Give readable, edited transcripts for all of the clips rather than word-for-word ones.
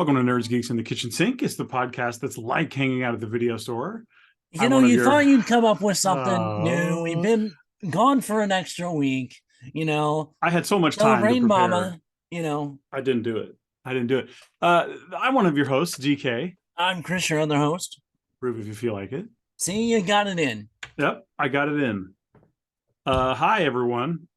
Welcome to Nerds, Geeks, in the Kitchen Sink. It's the podcast that's like hanging out at the video store. You thought you'd come up with something new. We've Uh, been gone for an extra week, I had so much time to celebrating prepare. mama, you know. I didn't do it. I didn't do it. I'm one of your hosts, GK. I'm Chris, your other host. Prove if you feel like it. See, you got it in. Yep, I got it in. Hi, everyone.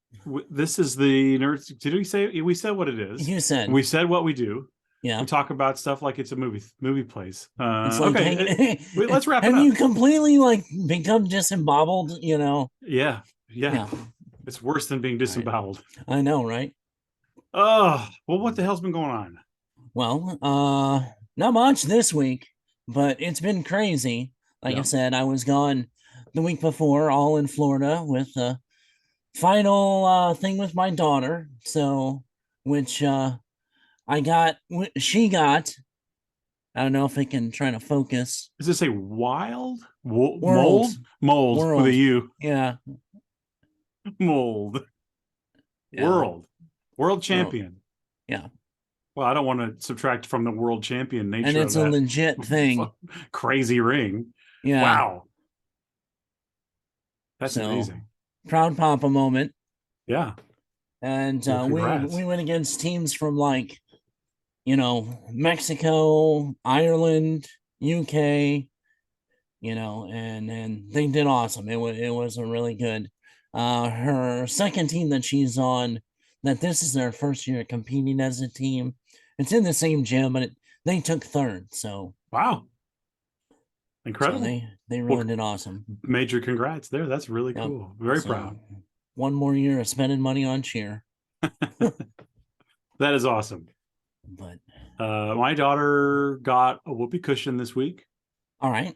This is the Nerds. Did we say we said what it is? You said. We said what we do. Yeah. We talk about stuff like it's a movie place. It's like, okay, let's wrap it up. Have you completely become disemboweled? Yeah. It's worse than being disemboweled. Right. I know, right? Oh, well, what the hell's been going on? Well, not much this week, but it's been crazy. Like I said, I was gone the week before, all in Florida with the final thing with my daughter. So, which she got. I don't know if I can try to focus. Does it say wild? World. Mold with a U. Yeah. Mold. Yeah. World champion. Yeah. Well, I don't want to subtract from the world champion nature. And it's a legit thing. Crazy ring. Yeah. Wow. That's amazing. Proud papa moment. Yeah. And we went against teams from Mexico, Ireland, UK, and they did awesome. It was a really good. Her second team that she's on, that this is their first year competing as a team. It's in the same gym, but they took third. So wow, incredible! So they really did awesome. Major congrats there. That's really cool. Very proud. One more year of spending money on cheer. That is awesome. But my daughter got a whoopee cushion this week. All right.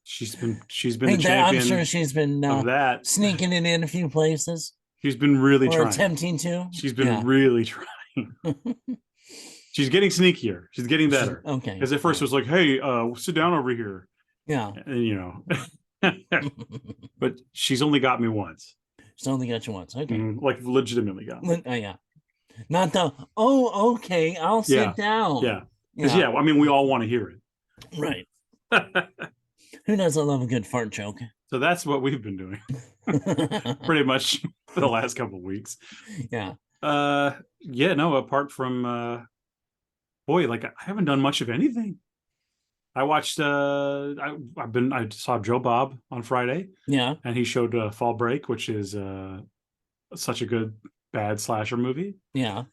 she's been the champion. I'm sure she's been of that, sneaking it in a few places. She's been really trying. Attempting to. She's been really trying. She's getting sneakier. She's getting better. Okay. Because at first it was like, hey, sit down over here. Yeah. And, but she's only got me once. She's only got you once. Okay. Like legitimately got me. Oh, yeah. Not the, okay, I'll sit down. Yeah. Because, I mean, we all want to hear it. Right. Who doesn't love a good fart joke? So that's what we've been doing. Pretty much for the last couple of weeks. Yeah. Apart from I haven't done much of anything. I watched I saw Joe Bob on Friday. Yeah. And he showed Fall Break, which is such a good bad slasher movie. Yeah.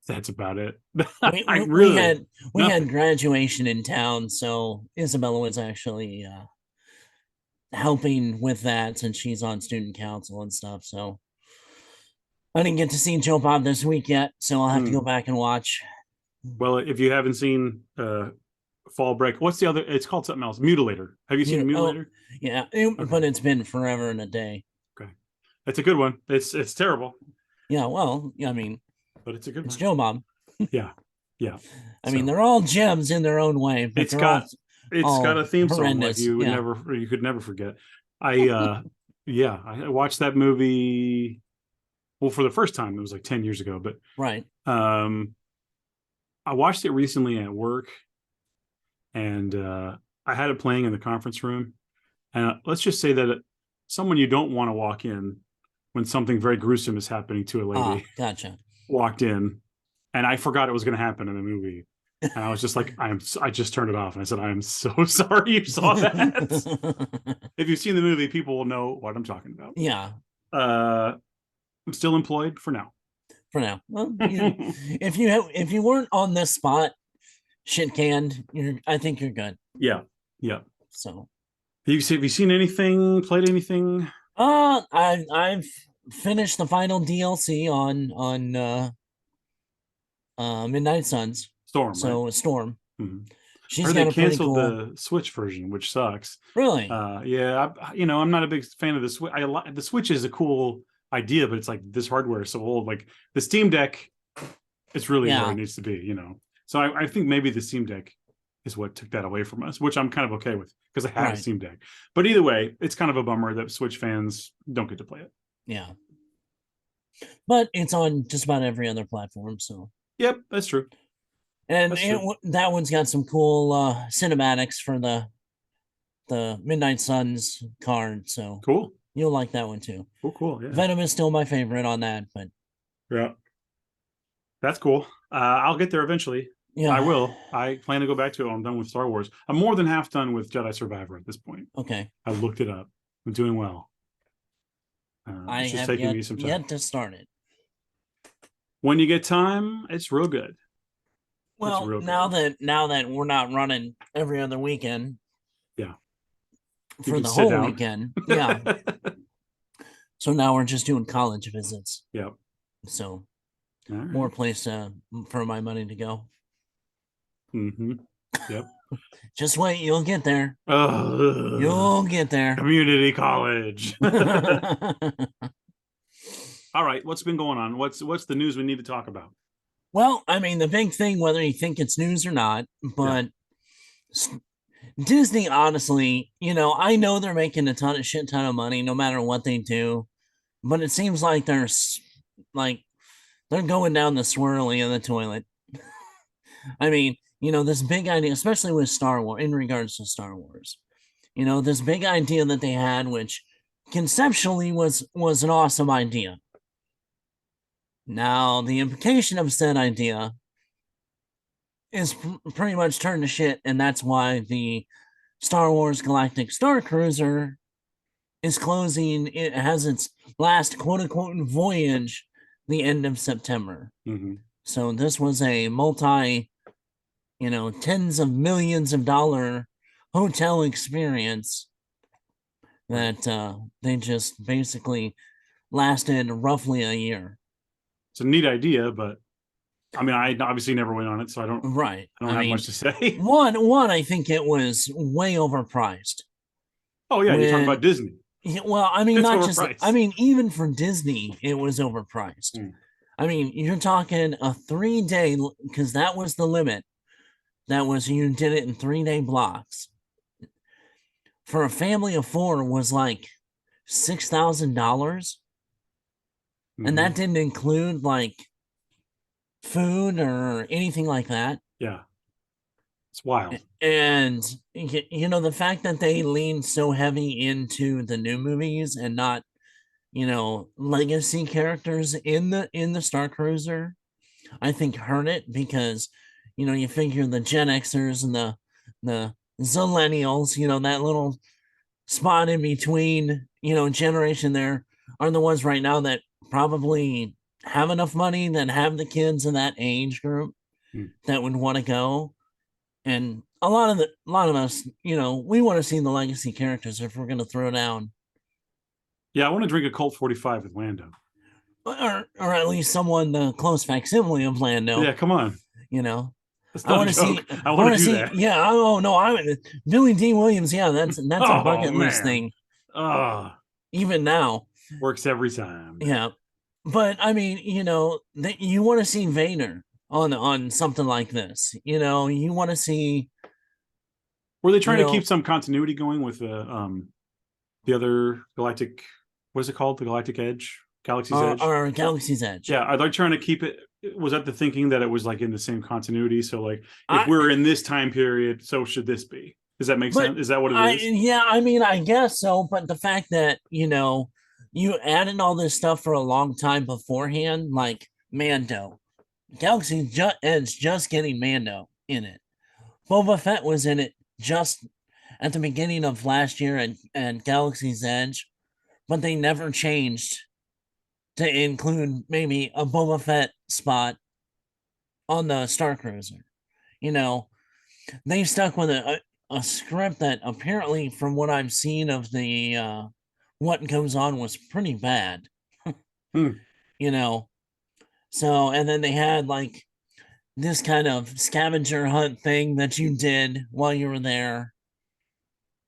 That's about it. We had graduation in town, so Isabella was actually helping with that since she's on student council and stuff. So I didn't get to see Joe Bob this week yet, so I'll have to go back and watch. Well, if you haven't seen Fall Break, what's the other? It's called something else. Mutilator. Have you seen Mutilator? Yeah, but it's been forever and a day. Okay, it's a good one. It's terrible. Yeah, well, I mean, but it's a good one. It's Joe Bob. Yeah. I mean, they're all gems in their own way. But it's got a theme song like you could never forget. I watched that movie. Well, for the first time, it was like 10 years ago, but right. I watched it recently at work, and I had it playing in the conference room. And let's just say that someone you don't want to walk in when something very gruesome is happening to a lady. Gotcha. Walked in, and I forgot it was going to happen in the movie. And I was just like, I just turned it off. And I said, I am so sorry you saw that. If you've seen the movie, people will know what I'm talking about. Yeah. I'm still employed for now. Well, if you weren't on this spot, shit canned, I think you're good. Yeah. So, have you seen anything? Played anything? I've finished the final DLC on Midnight Suns. Storm. So right? Storm. Mm-hmm. She's they canceled the Switch version, which sucks. Really? I'm not a big fan of the Switch. The Switch is a cool idea, but it's like this hardware is so old. Like the Steam Deck, it's really where it needs to be. So I think maybe the Steam Deck is what took that away from us, which I'm kind of okay with because I have a Steam Deck. But either way, it's kind of a bummer that Switch fans don't get to play it. Yeah. But it's on just about every other platform, so. Yep, that's true. And That's true. that one's got some cool cinematics for the Midnight Suns card, so Cool. you'll like that one too. Cool. Yeah. Venom is still my favorite on that, but Yeah. That's cool. I'll get there eventually. yeah, I will. I plan to go back to it when I'm done with Star Wars. I'm more than half done with Jedi Survivor at this point. okay. I looked it up. I'm doing well. I It's just have taking me some time. yet to start it. When you get time, it's real good. Well, real now that we're not running every other weekend, yeah, for the whole weekend, yeah. So now we're just doing college visits. Yep. So right. More place for my money to go. Mm-hmm. Yep. Just wait, you'll get there. You'll get there. Community college. All right, what's been going on? What's the news we need to talk about? Well, I mean, the big thing, whether you think it's news or not, but Disney, honestly, I know they're making a shit ton of money no matter what they do, but it seems like they're going down the swirly in the toilet. I mean, this big idea, especially with Star Wars, in regards to Star Wars, this big idea that they had, which conceptually was an awesome idea. Now, the implication of said idea is pretty much turned to shit, and that's why the Star Wars Galactic Star Cruiser is closing. It has its last quote-unquote voyage the end of September. Mm-hmm. So this was a tens of millions of dollar hotel experience that they just basically lasted roughly a year. It's a neat idea, but I mean, I obviously never went on it, so I don't have much to say. One, I think it was way overpriced. Oh yeah, you're talking about Disney. Well, I mean, it's not overpriced. Just. I mean, even for Disney, it was overpriced. I mean, you're talking a 3-day, because that was the limit. That was, you did it in 3-day blocks. For a family of 4 was like $6,000. And that didn't include like food or anything like that. Yeah. It's wild. And the fact that they leaned so heavy into the new movies and not, legacy characters in the Star Cruiser, I think hurt it, because you figure the Gen Xers and the Zillennials, that little spot in between, generation there, are the ones right now that probably have enough money, that have the kids in that age group that would want to go. And a lot of us, we want to see the legacy characters if we're going to throw down. Yeah, I want to drink a Colt 45 with Lando. Or at least someone, the close facsimile of Lando. Yeah, come on. I want to see. I want to see. That. Yeah. Oh no. Billy D. Williams. Yeah, that's a bucket list thing. Even now, works every time. Yeah, but I mean, you want to see Vader on something like this. You want to see. Were they trying to keep some continuity going with the other galactic? What is it called? The Galactic Edge, Galaxy's Edge, or Galaxy's Edge? Yeah, are they trying to keep it? Was that the thinking, that it was like in the same continuity? So like, if we're in this time period, so should this be? Does that make sense? Is that what it is? Yeah, I mean, I guess so. But the fact that you added all this stuff for a long time beforehand, like Mando, Galaxy's Edge just getting Mando in it. Boba Fett was in it just at the beginning of last year and Galaxy's Edge, but they never changed to include maybe a Boba Fett spot on the Star Cruiser. They stuck with a script that apparently, from what I've seen of the what goes on, was pretty bad. So, and then they had like this kind of scavenger hunt thing that you did while you were there.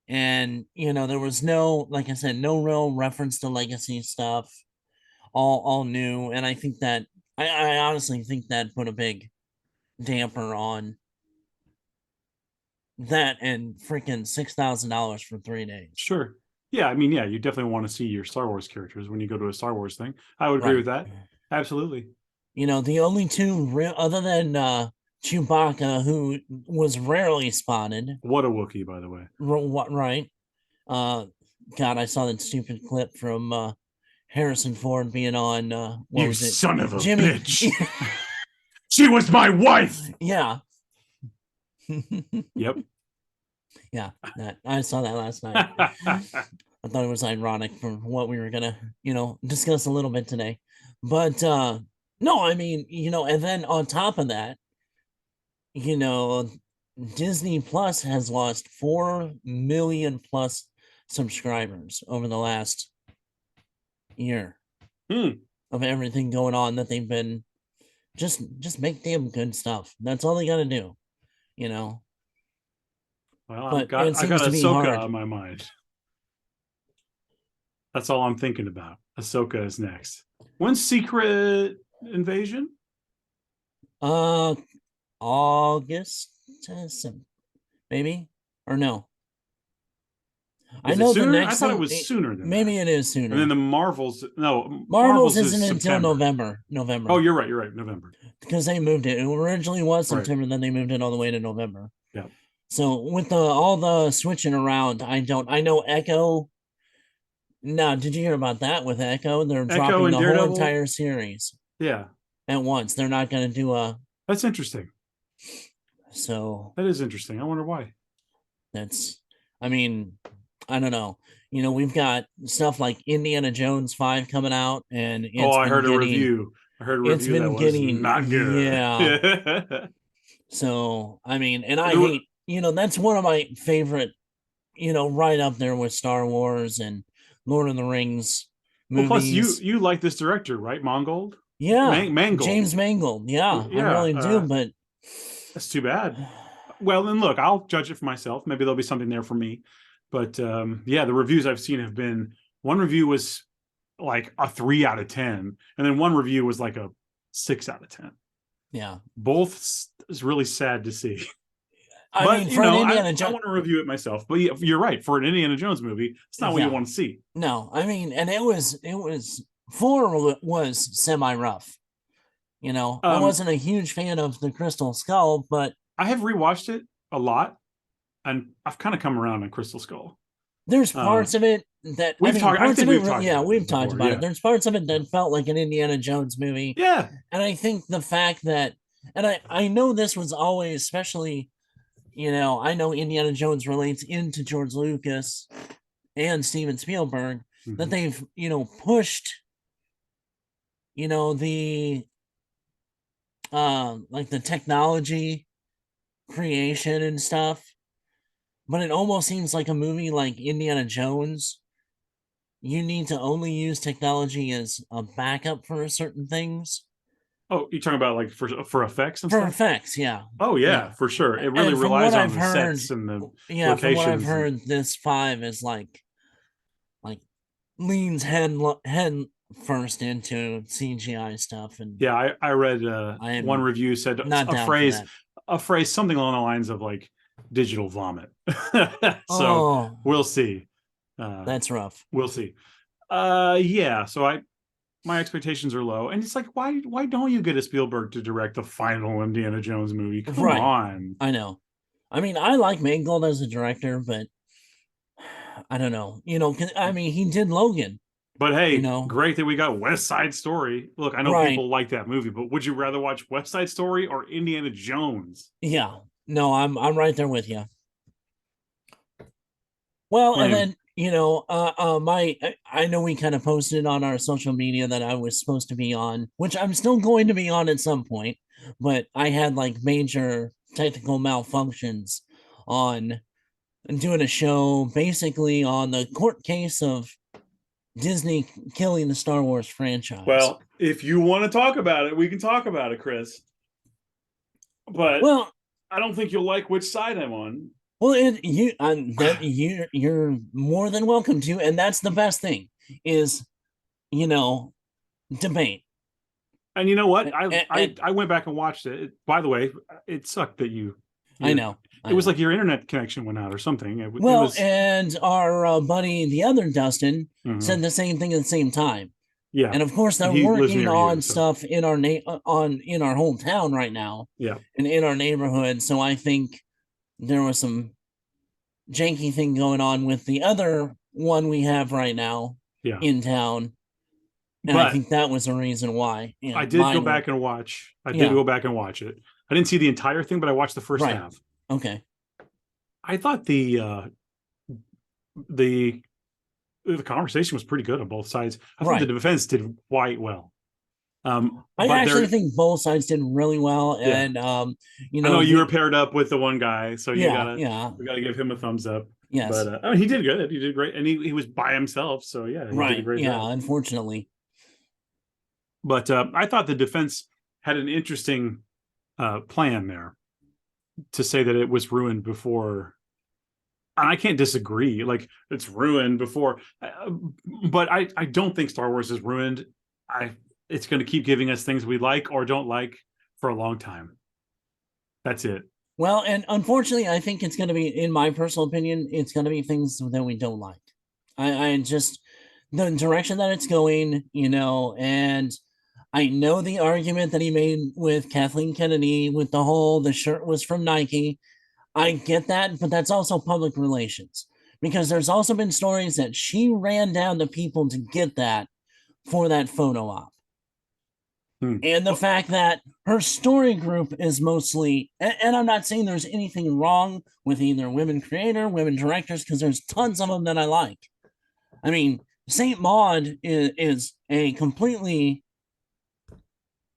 And, there was no, like I said, no real reference to legacy stuff, all new. And I think that, I honestly think that put a big damper on that, and freaking $6,000 for 3 days. Sure. Yeah. I mean, yeah, you definitely want to see your Star Wars characters when you go to a Star Wars thing. I would agree with that. Absolutely. the only two other than Chewbacca, who was rarely spotted. What a Wookiee, by the way. Right. God, I saw that stupid clip from Harrison Ford being on what You was it? son of a Jimmy. bitch. She was my wife. Yeah. Yep. Yeah, I saw that last night. I thought it was ironic for what we were gonna, discuss a little bit today. But no, I mean, and then on top of that, you know, Disney Plus has lost 4 million plus subscribers over the last year of everything going on that they've been just make damn good stuff. That's all they got to do, you know. Well, But I it got seems to be Ahsoka hard. on my mind. That's all I'm thinking about. Ahsoka is next. When's Secret Invasion? August, maybe, or no? I Is know it the sooner? I next thought it thing. was sooner than Maybe that. it is sooner. And then the Marvels. No, Marvels is isn't until September. November. Oh, you're right. November. Because they moved it. It originally was Right. September, then they moved it all the way to November. Yeah. So with all the switching around, I know Echo. No, did you hear about that with Echo? They're dropping the Daredevil? whole entire series. Yeah. At once. They're not going to do a. That's interesting. So that is interesting. I wonder why. I mean, I don't know. We've got stuff like Indiana Jones 5 coming out, and I heard a review. It's been that getting not good. Yeah. So I mean, and I hate. That's one of my favorite. Right up there with Star Wars and Lord of the Rings movies. Well, plus you like this director, right? Mangold. Yeah, Mangold. James Mangold. Yeah, I really do. But that's too bad. Well, then look, I'll judge it for myself. Maybe there'll be something there for me. But yeah, the reviews I've seen have been, one review was like a 3 out of 10, and then one review was like a 6 out of 10. Yeah, both is really sad to see. I mean, for an Indiana Jones, I want to review it myself. But you're right. For an Indiana Jones movie, it's not what you want to see. No, I mean, and it was 4 was semi rough. I wasn't a huge fan of the Crystal Skull, but I have rewatched it a lot, and I've kind of come around on Crystal Skull. There's parts of it that we've talked about it. There's parts of it that felt like an Indiana Jones movie. Yeah, and I think the fact that, and I know this was always, especially, I know Indiana Jones relates into George Lucas and Steven Spielberg, that they've pushed the like the technology creation and stuff, but it almost seems like a movie like Indiana Jones, you need to only use technology as a backup for certain things. Oh, you're talking about like for effects and for stuff? effects, yeah. Oh yeah, for sure. It really relies on the sets and the locations. From what I've heard, this 5 is like leans head first into CGI stuff. And yeah, I read one review said a phrase something along the lines of like digital vomit. So we'll see. That's rough. We'll see. Yeah, so my expectations are low, and it's like, why don't you get a Spielberg to direct the final Indiana Jones movie? Come on. I know. I mean, I like Mangold as a director, but I don't know. I mean, he did Logan. But hey, great that we got West Side Story. Look, I know people like that movie, but would you rather watch West Side Story or Indiana Jones? Yeah. No, I'm right there with you. Well, and then I know we kind of posted on our social media that I was supposed to be on, which I'm still going to be on at some point, but I had like major technical malfunctions on doing a show basically on the court case of Disney killing the Star Wars franchise. Well, if you want to talk about it, we can talk about it, Chris. But I don't think you'll like which side I'm on. Well, you're more than welcome to, and that's the best thing is, debate. And you know what? I went back and watched it. By the way, it sucked that I know. It was like your internet connection went out or something. And our buddy, the other Dustin, said the same thing at the same time. Yeah. And of course, they're working on stuff in our in our hometown right now. Yeah. And in our neighborhood. So I think there was some janky thing going on with the other one we have right now in town. And I think that was the reason why. I did go back and watch. I did go back and watch it. I didn't see the entire thing, but I watched the first half. Okay. I thought the conversation was pretty good on both sides. I thought the defense did quite well. I actually think both sides did really well, and you know, I know you were paired up with the one guy, so we gotta give him a thumbs up. Yes, but I mean, he did good. He did great, and he was by himself, so he did a great job. Unfortunately, but I thought the defense had an interesting plan there to say that it was ruined before. And I can't disagree. Like, it's ruined before, but I don't think Star Wars is ruined. It's going to keep giving us things we like or don't like for a long time. That's it. Well, and unfortunately, I think it's going to be, in my personal opinion, it's going to be things that we don't like. I just, the direction that it's going, you know, and I know the argument that he made with Kathleen Kennedy with the whole, the shirt was from Nike. I get that, but that's also public relations, because there's also been stories that she ran down the people to get that for that photo op. And the fact that her story group is mostly, and I'm not saying there's anything wrong with either women creator, women directors, because there's tons of them that I like. I mean, Saint Maud is a completely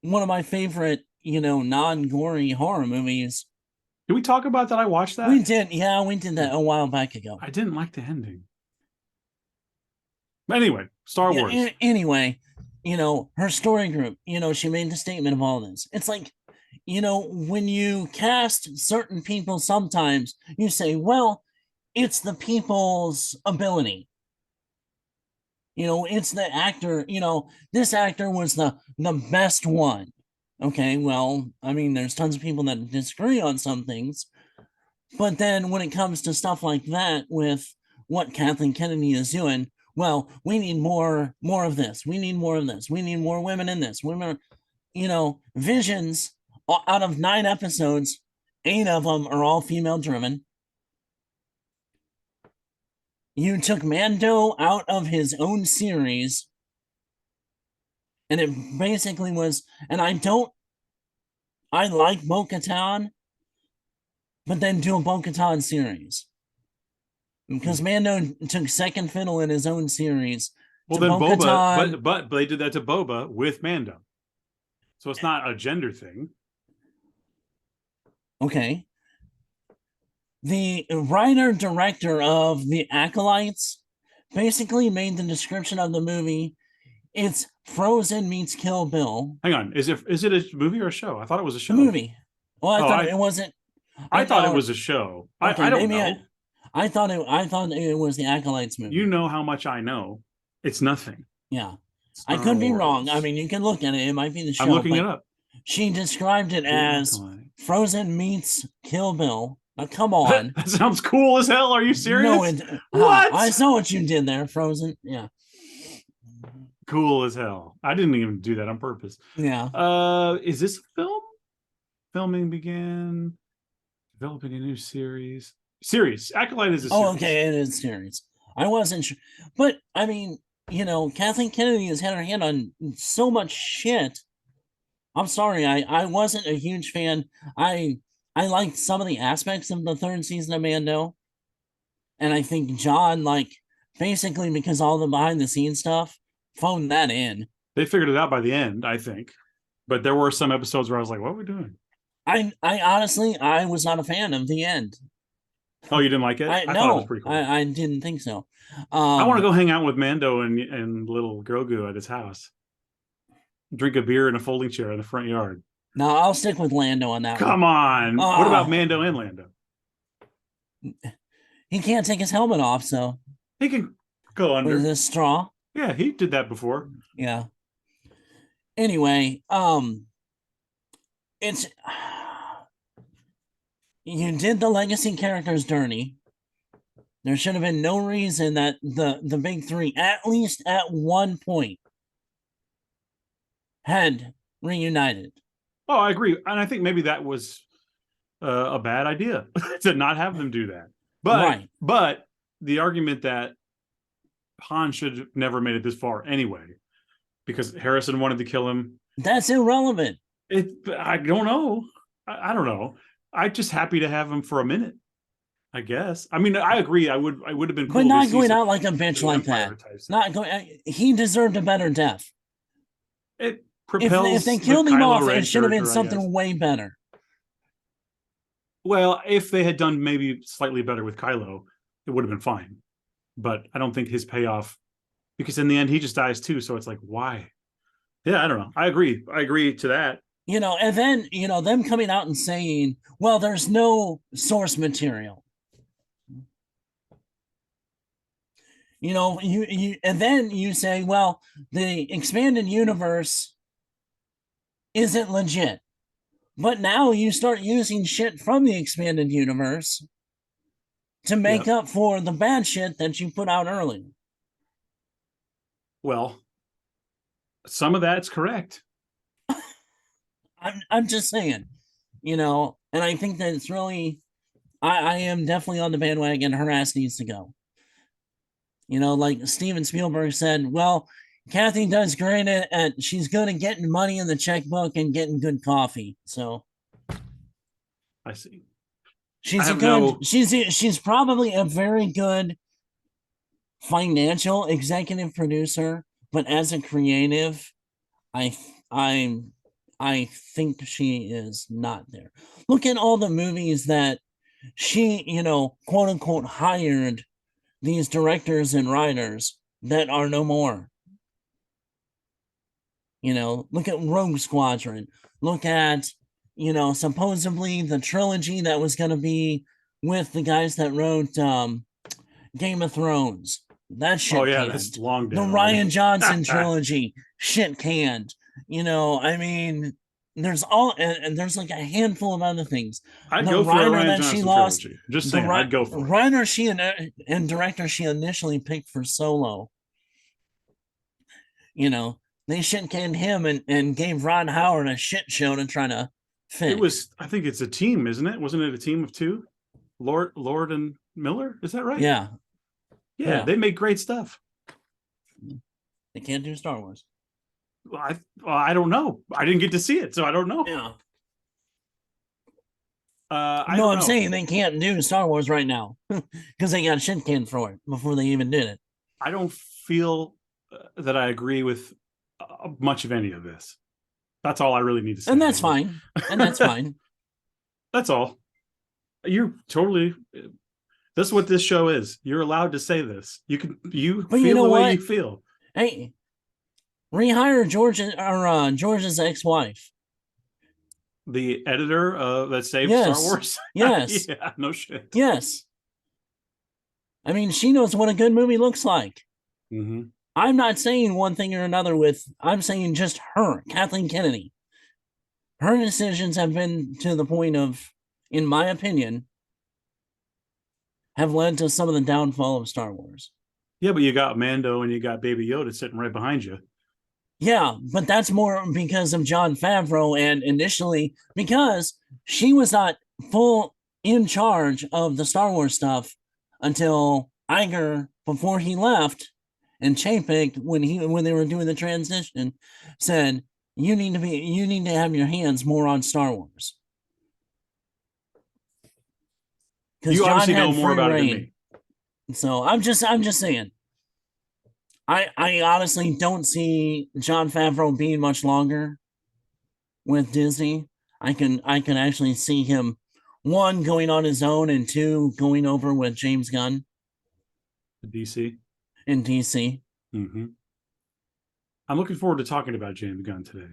one of my favorite, you know, non-gory horror movies. Did we talk about that? I watched that. We did. Yeah, we did that a while back ago. I didn't like the ending. Anyway, Star Wars. Anyway, you know, her story group, you know, she made the statement of all this. It's like, you know, when you cast certain people, sometimes you say, well, it's the people's ability. You know, it's the actor, you know, this actor was the best one. Okay, well, I mean, there's tons of people that disagree on some things. But then when it comes to stuff like that with what Kathleen Kennedy is doing, well, we need more of this. We need more of this. We need more women in this. Women, you know, Visions, out of 9 episodes, 8 of them are all female driven. You took Mando out of his own series, and it basically was, and I like Bo-Katan, but then do a Bo-Katan series. Because Mando took second fiddle in his own series. Well, then Boba, but they did that to Boba with Mando. So it's not a gender thing. Okay. The writer-director of The Acolytes basically made the description of the movie, it's Frozen meets Kill Bill. Hang on. Is it a movie or a show? I thought it was a show. A movie. Well, I thought it wasn't. I thought it was a show. Okay, I don't know. I thought it was the Acolytes movie. You know how much I know. It's nothing. Yeah. I could be wrong. I mean, you can look at it. It might be the show. I'm looking it up. She described it as Frozen meets Kill Bill. Now, come on. That sounds cool as hell. Are you serious? No, what? I saw what you did there, Frozen. Yeah. Cool as hell. I didn't even do that on purpose. Yeah. Is this a film? Filming began. Developing a new series. Acolyte is a series. Oh, okay. It is series. I wasn't sure. But, I mean, you know, Kathleen Kennedy has had her hand on so much shit. I'm sorry. I wasn't a huge fan. I liked some of the aspects of the 3rd season of Mando. And I think John, like, basically because all the behind the scenes stuff, phoned that in. They figured it out by the end, I think. But there were some episodes where I was like, what are we doing? I honestly, I was not a fan of the end. Oh, you didn't like it? I thought it was pretty cool. I didn't think so. I want to go hang out with Mando and little Grogu at his house. Drink a beer in a folding chair in the front yard. No, I'll stick with Lando on that. Come on. What about Mando and Lando? He can't take his helmet off, so he can go under. With a straw. Yeah, he did that before. Yeah. Anyway, it's you did the legacy characters dirty. There should have been no reason that the big 3, at least at one point, had reunited. Oh, I agree, and I think maybe that was a bad idea to not have them do that. But the argument that Han should have never made it this far anyway, because Harrison wanted to kill him. That's irrelevant. I don't know. I don't know. I'm just happy to have him for a minute, I guess. I mean, I agree. I would have been cool, but not going out like a bitch like that. Not going. He deserved a better death. It propels. If they killed him off, it should have been something way better. Well, if they had done maybe slightly better with Kylo, it would have been fine. But I don't think his payoff, because in the end he just dies too. So it's like, why? Yeah, I don't know. I agree. I agree to that. And then them coming out and saying, "Well, there's no source material." And then you say, "Well, the expanded universe isn't legit." But now you start using shit from the expanded universe to make up for the bad shit that you put out earlier. Well, some of that's correct. I'm just saying, and I think that it's really, I am definitely on the bandwagon. Her ass needs to go. Like Steven Spielberg said, well, Kathy does great at she's good at getting money in the checkbook and getting good coffee. So I see. She's probably a very good financial executive producer, but as a creative, I think she is not there. Look at all the movies that she, quote unquote, hired these directors and writers that are no more. Look at Rogue Squadron. Look at, supposedly the trilogy that was going to be with the guys that wrote Game of Thrones. That shit. Oh yeah, canned. that's long. The Rian Johnson trilogy, shit canned. I mean, there's and there's like a handful of other things. I'd go for a Rian Johnson trilogy. Just saying, I'd go for it. Writer and director she initially picked for Solo. They shit canned him and gave Ron Howard a shit show to try to fix. It was, I think it's a team, isn't it? Wasn't it a team of two? Lord and Miller? Is that right? Yeah. Yeah, they make great stuff. They can't do Star Wars. Well, I don't know. I didn't get to see it, so I don't know. Yeah. I'm saying they can't do Star Wars right now because they got shit canned for it before they even did it. I don't feel that I agree with much of any of this. That's all I really need to say. And that's fine. That's all. You're totally. That's what this show is. You're allowed to say this. You feel the way you feel. Hey, rehire George's ex-wife. The editor that saved Star Wars? Yes. Yeah, no shit. Yes. I mean, she knows what a good movie looks like. Mm-hmm. I'm not saying one thing or another I'm saying just her, Kathleen Kennedy. Her decisions have been to the point of, in my opinion, have led to some of the downfall of Star Wars. Yeah, but you got Mando and you got Baby Yoda sitting right behind you. Yeah, but that's more because of Jon Favreau, and initially because she was not full in charge of the Star Wars stuff until Iger, before he left, and Chapek, when they were doing the transition, said, you need to have your hands more on Star Wars. You obviously know more about it than me. So I'm just saying. I honestly don't see Jon Favreau being much longer with Disney. I can actually see him, one, going on his own, and two, going over with James Gunn. DC. In DC. Mm-hmm. I'm looking forward to talking about James Gunn today.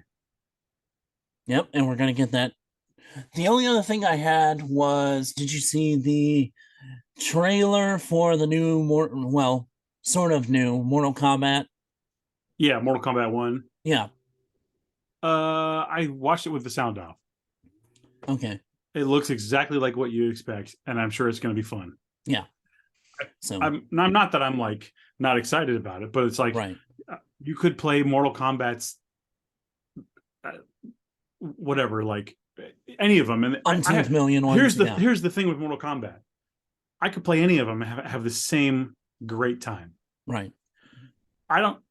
Yep, and we're going to get that. The only other thing I had was, did you see the trailer for the new, sort of new Mortal Kombat? Yeah, Mortal Kombat 1. Yeah. I watched it with the sound off. Okay. It looks exactly like what you expect, and I'm sure it's going to be fun. Yeah. So I'm not that I'm like not excited about it, but it's like, right. You could play Mortal Kombat's whatever, like any of them. And umpteenth million ones. Here's the thing with Mortal Kombat. I could play any of them and have the same great time. Right.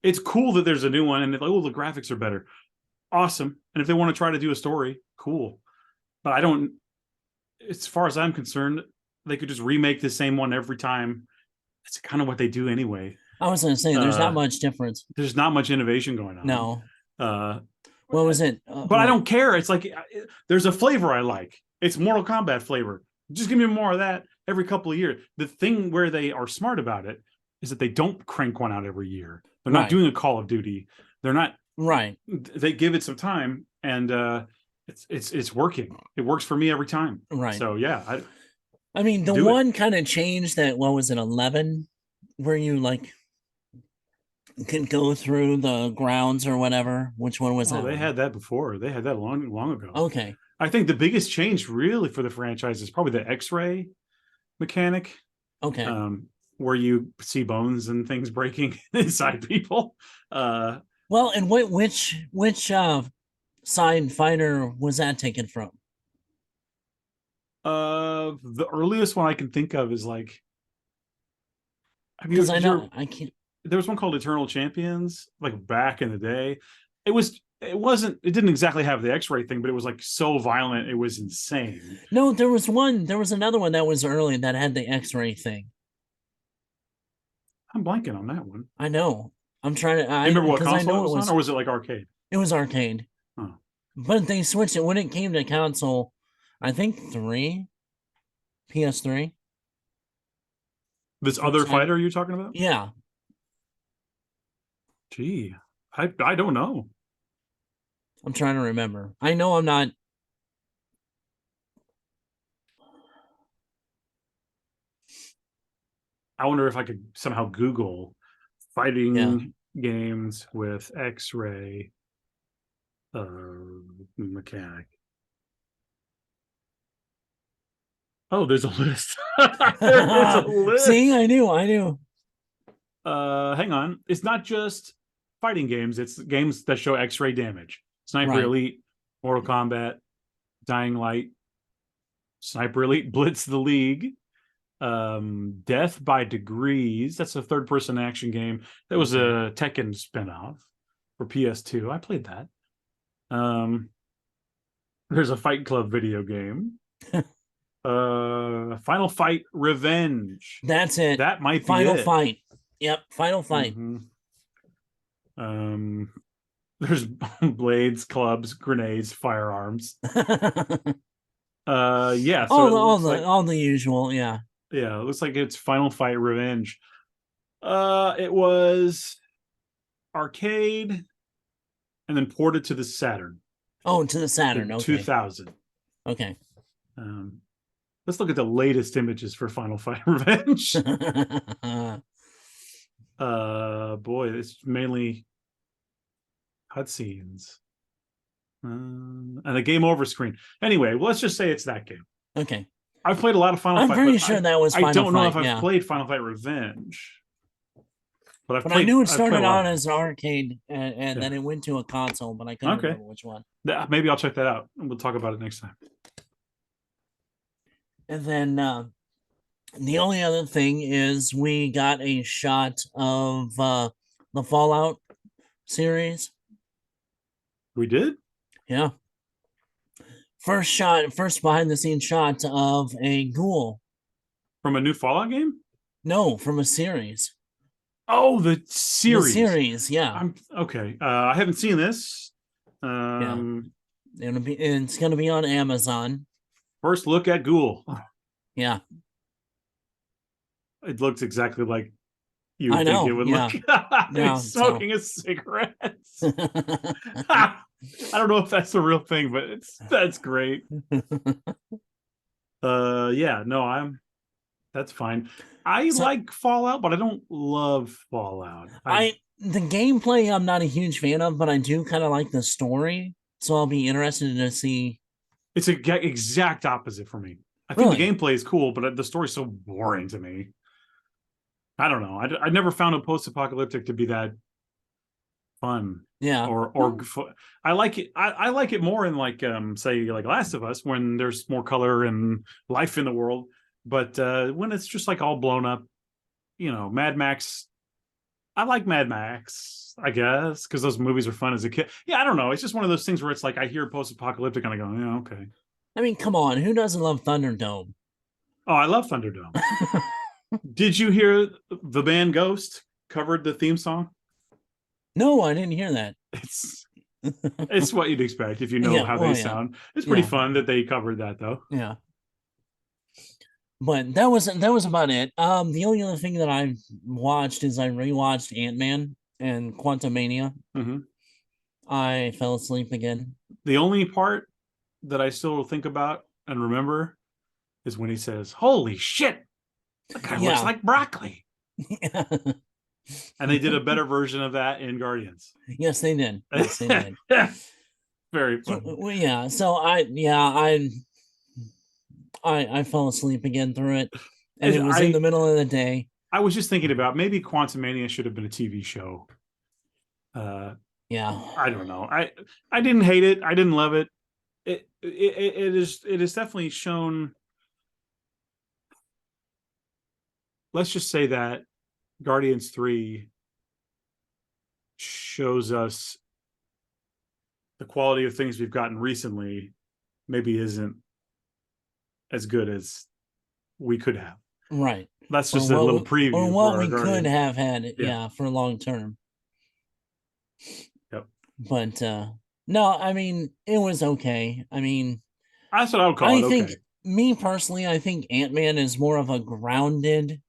It's cool that there's a new one and like, oh, the graphics are better. Awesome. And if they want to try to do a story, cool. But as far as I'm concerned, they could just remake the same one every time. That's kind of what they do anyway. I was going to say, there's not much difference. There's not much innovation going on. No. What was it? But I don't care. It's like, there's a flavor I like. It's Mortal Kombat flavor. Just give me more of that every couple of years. The thing where they are smart about it is that they don't crank one out every year. They're not doing a Call of Duty. They're not. Right. They give it some time, and it's working. It works for me every time. Right. So yeah. I mean, the one kind of changed that. What was it? 11, where you like can go through the grounds or whatever. Which one was that? They had that before. They had that long ago. Okay. I think the biggest change really for the franchise is probably the X-ray mechanic. Okay. Where you see bones and things breaking inside people. Well, and which side fighter was that taken from? The earliest one I can think of is like, because I know I can't. There was one called Eternal Champions, like back in the day. It didn't exactly have the X-ray thing, but it was like so violent, it was insane. No, there was another one that was early that had the X-ray thing. I'm blanking on that one. I know. I'm trying to. I remember what console it was on, or was it like arcade? It was arcade. Huh. But they switched it when it came to console. I think PS3. This other fighter you're talking about? Yeah. Gee, I don't know. I'm trying to remember. I know I'm not. I wonder if I could somehow Google fighting games with X-ray mechanic. Oh, there's a list. There's a list. See, I knew. Hang on. It's not just fighting games. It's games that show X-ray damage. Sniper Elite, Mortal Kombat, Dying Light, Sniper Elite, Blitz the League, Death by Degrees. That's a third-person action game. That was a Tekken spinoff for PS2. I played that. There's a Fight Club video game. Final Fight Revenge. That's it. That might be Final it. Fight. Yep, Final Fight. Mm-hmm. There's blades, clubs, grenades, firearms. Yeah. So all the usual, yeah. Yeah, it looks like it's Final Fight Revenge. It was arcade and then ported to the Saturn. Oh, to the Saturn, okay. 2000. Okay. Let's look at the latest images for Final Fight Revenge. Boy, it's mainly cutscenes. And a game over screen. Anyway, let's just say it's that game. Okay. I've played a lot of Final Fight. I'm pretty sure that was Final Fight. I don't know if I've played Final Fight Revenge. But I knew it started out as an arcade and then it went to a console, but I couldn't remember which one. Maybe I'll check that out and we'll talk about it next time. And then the only other thing is we got a shot of the Fallout series. We did? Yeah. First behind the scenes shot of a ghoul. From a new Fallout game? No, from a series. Oh, the series. The series, yeah. Okay. I haven't seen this. It's gonna be on Amazon. First look at Ghoul. Yeah. It looks exactly like you think it would look. He's smoking a cigarette. I don't know if that's the real thing, but that's great. That's fine. I like Fallout, but I don't love Fallout. The gameplay I'm not a huge fan of, but I do kind of like the story, so I'll be interested to see. It's an exact opposite for me. I think the gameplay is cool, but the story's so boring to me. I don't know. I never found a post-apocalyptic to be that fun. Yeah. I like it. I like it more in like say like Last of Us, when there's more color and life in the world. But when it's just like all blown up, Mad Max. I like Mad Max, I guess, because those movies were fun as a kid. Yeah, I don't know. It's just one of those things where it's like I hear post-apocalyptic and I go, yeah, okay. I mean, come on, who doesn't love Thunderdome? Oh, I love Thunderdome. Did you hear the band Ghost covered the theme song? No, I didn't hear that. It's what you'd expect if you know how they sound. It's pretty fun that they covered that, though. Yeah. But that was about it. The only other thing that I watched is I rewatched Ant-Man and Quantumania. Mm-hmm. I fell asleep again. The only part that I still think about and remember is when he says, "Holy shit, that guy looks like broccoli." And they did a better version of that in Guardians. Yes, they did. Yes, they did. Very fun. So I fell asleep again through it, and it was in the middle of the day. I was just thinking about maybe Quantumania should have been a TV show. Yeah, I don't know. I didn't hate it. I didn't love it. It is definitely shown. Let's just say that Guardians 3 shows us the quality of things we've gotten recently maybe isn't as good as we could have. Right. That's just a little preview. Or what we could have had, for long term. Yep. But no, I mean, it was okay. I mean, that's what I would call it. I think, me personally, I think Ant-Man is more of a grounded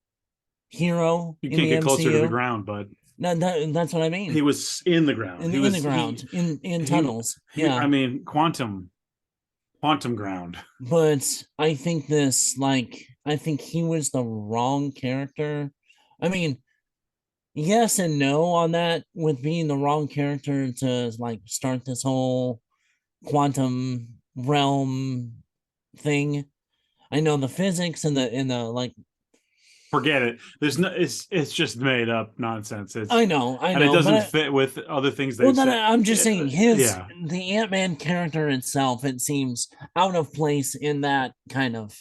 hero. You can't get closer to the ground, bud. No, that's what I mean. He was in the ground. In the ground, in tunnels. I mean, quantum ground. But I think I think he was the wrong character. I mean, yes and no on that, with being the wrong character to like start this whole quantum realm thing. I know the physics and the like. Forget it. There's no. It's just made up nonsense. I know, and it doesn't fit with other things. Well, then I'm just saying the Ant-Man character itself. It seems out of place in that kind of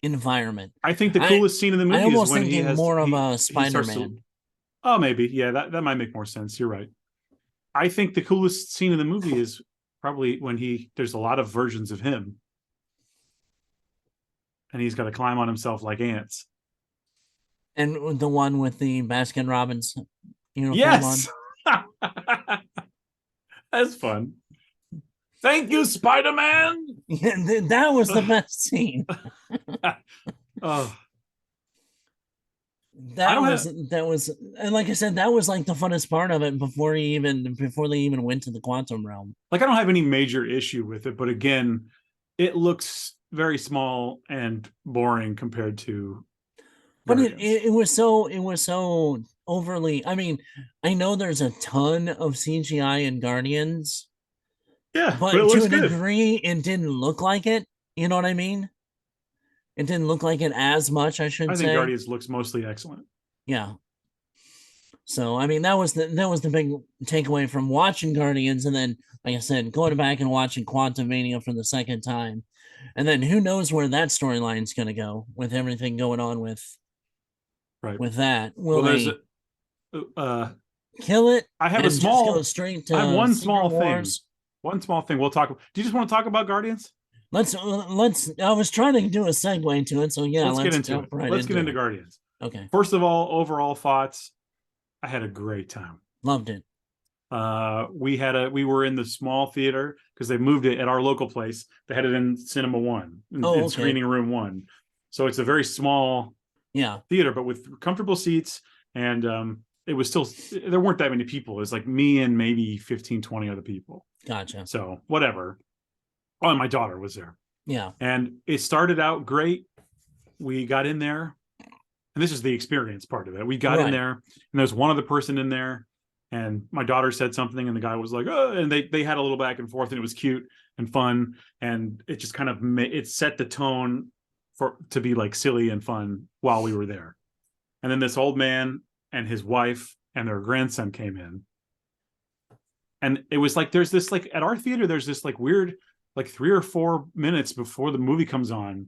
environment. I think the coolest scene in the movie is when he has more of a Spider-Man. Oh, maybe, yeah, that might make more sense. You're right. I think the coolest scene in the movie is probably when there's a lot of versions of him. And he's got to climb on himself like ants. And the one with the Baskin-Robbins uniform yes! on. That's fun. Thank you, Spider-Man! Yeah, that was the best scene. Oh. That was, and like I said, that was like the funnest part of it before they even went to the quantum realm. Like, I don't have any major issue with it, but again, it looks very small and boring compared to Guardians. But it was so overly. I mean, I know there's a ton of CGI in Guardians. Yeah, but to a degree, it didn't look like it. You know what I mean? It didn't look like it as much, I think Guardians looks mostly excellent. Yeah. So I mean, that was the big takeaway from watching Guardians, and then, like I said, going back and watching Quantumania for the second time. And then who knows where that storyline's going to go with everything going on with that. Will they kill it? I have go straight to one small thing. One small thing we'll talk. Do you just want to talk about Guardians? Let's. I was trying to do a segue to it, so yeah. Let's get into it. Let's get into Guardians. Okay. First of all, overall thoughts. I had a great time. Loved it. We were in the small theater because they moved it at our local place. They had it in Cinema 1, in Screening Room 1. So it's a very small theater, but with comfortable seats. And it was still, there weren't that many people. It was like me and maybe 15, 20 other people. Gotcha. So whatever. Oh, and my daughter was there. Yeah. And it started out great. We got in there. And this is the experience part of it. We got in there, and there's one other person in there. And my daughter said something, and the guy was like, "Oh," and they had a little back and forth, and it was cute and fun, and it just kind of it set the tone to be like silly and fun while we were there. And then this old man and his wife and their grandson came in. And it was like, there's this, like, at our theater, there's this like weird, like 3 or 4 minutes before the movie comes on,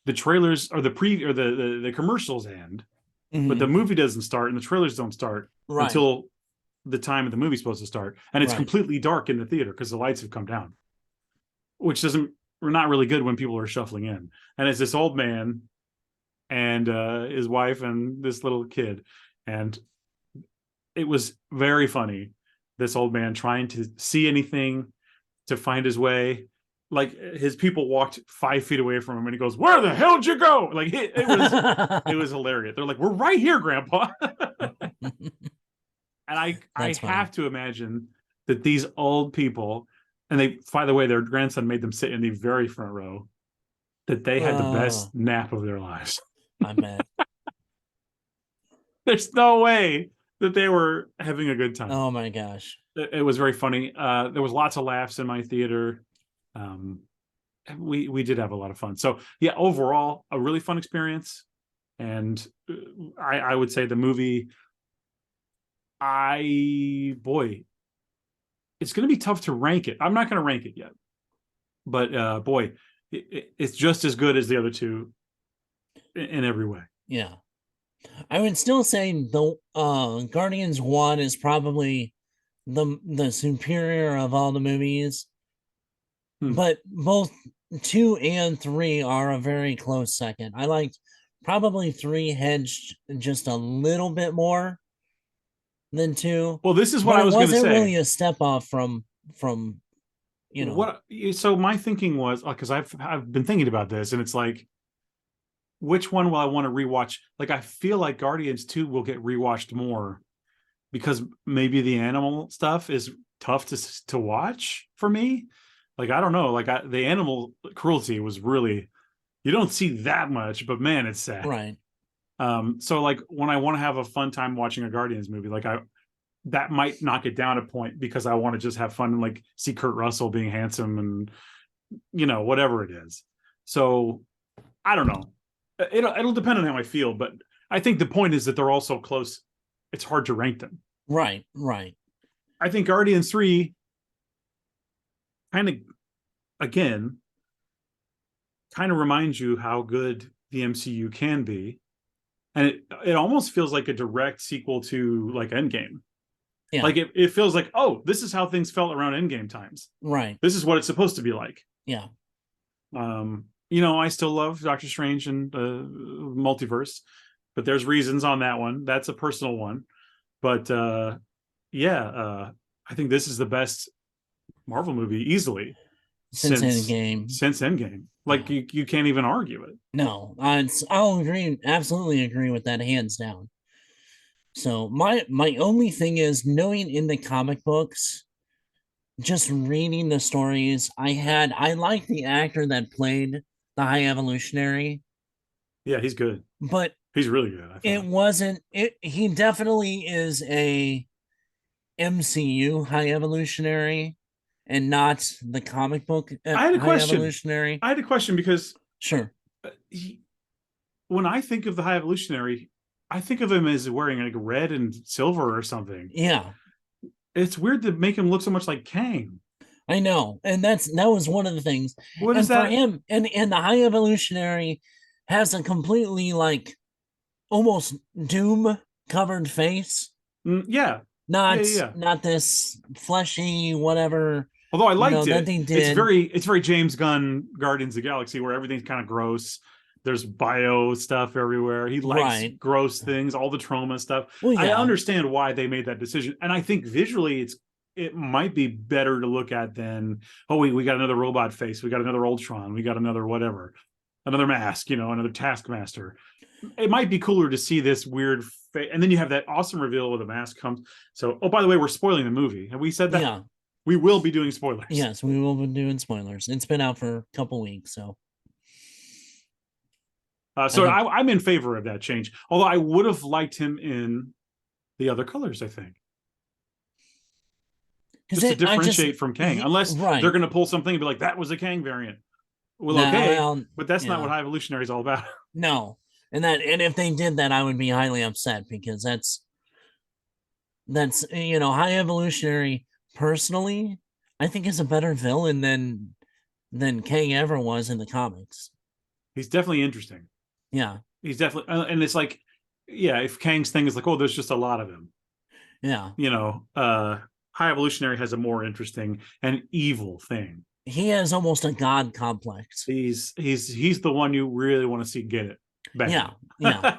the trailers or the commercials end, but the movie doesn't start and the trailers don't start until the time of the movie's supposed to start. And it's completely dark in the theater because the lights have come down, which we're not really good when people are shuffling in. And it's this old man and his wife and this little kid. And it was very funny. This old man trying to see anything, to find his way. Like, his people walked 5 feet away from him and he goes, "Where the hell did you go?" Like, it was hilarious. They're like, "We're right here, Grandpa." And I have to imagine that these old people, and they, by the way, their grandson made them sit in the very front row, that they had the best nap of their lives. I bet. There's no way that they were having a good time. Oh my gosh. It was very funny. There was lots of laughs in my theater. We did have a lot of fun. So yeah, overall, a really fun experience. And I would say the movie, it's going to be tough to rank it. I'm not going to rank it yet, but it's just as good as the other two in every way. Yeah. I would still say the Guardians 1 is probably the superior of all the movies. But both 2 and 3 are a very close second. I liked probably 3 hedged just a little bit more than 2. Well, this is what I was going to say. It wasn't really a step off from what. So my thinking was, because I've been thinking about this, and it's like, which one will I want to rewatch? Like, I feel like Guardians 2 will get rewatched more because maybe the animal stuff is tough to watch for me. Like, I don't know. Like, the animal cruelty was really, you don't see that much, but man, it's sad. Right. So like, when I want to have a fun time watching a Guardians movie, like that might knock it down a point because I want to just have fun and like see Kurt Russell being handsome and, whatever it is. So I don't know. It'll depend on how I feel, but I think the point is that they're all so close. It's hard to rank them. Right. I think Guardians 3 kind of reminds you how good the MCU can be. And it almost feels like a direct sequel to like Endgame. Yeah. Like it feels like, oh, this is how things felt around Endgame times. Right. This is what it's supposed to be like. Yeah. I still love Doctor Strange and Multiverse, but there's reasons on that one. That's a personal one. But I think this is the best Marvel movie easily since Endgame. Since Endgame. Like, you can't even argue it. No, I'll absolutely agree with that, hands down. So my only thing is, knowing in the comic books, just reading the stories, I like the actor that played the High Evolutionary. Yeah, he's good. But he's really good. He definitely is a MCU High Evolutionary and not the comic book I had a question. Evolutionary. I had a question because sure. When I think of the High Evolutionary, I think of him as wearing like red and silver or something. Yeah. It's weird to make him look so much like Kang. I know. And that was one of the things. What is that? For him, and the High Evolutionary has a completely like almost Doom covered face. Yeah. Not this fleshy whatever. Although I liked it. It's very James Gunn Guardians of the Galaxy, where everything's kind of gross. There's bio stuff everywhere. He likes gross things, all the trauma stuff. Well, yeah. I understand why they made that decision. And I think visually it might be better to look at than, we got another robot face. We got another Ultron. We got another whatever. Another mask, another Taskmaster. It might be cooler to see this weird face. And then you have that awesome reveal where the mask comes. So, by the way, we're spoiling the movie. Have we said that? Yeah. We will be doing spoilers. Yes, we will be doing spoilers. It's been out for a couple weeks, so. I'm in favor of that change. Although I would have liked him in the other colors, I think. Just to differentiate from Kang. Unless they're going to pull something and be like, that was a Kang variant. Well, but that's not what High Evolutionary is all about. No. And if they did that, I would be highly upset because that's High Evolutionary personally, I think is a better villain than Kang ever was in the comics. He's definitely interesting. Yeah. He's definitely, and it's like, yeah, if Kang's thing is like, oh, there's just a lot of him. Yeah. High Evolutionary has a more interesting and evil thing. He has almost a god complex. He's the one you really want to see get it bad. Yeah. Yeah.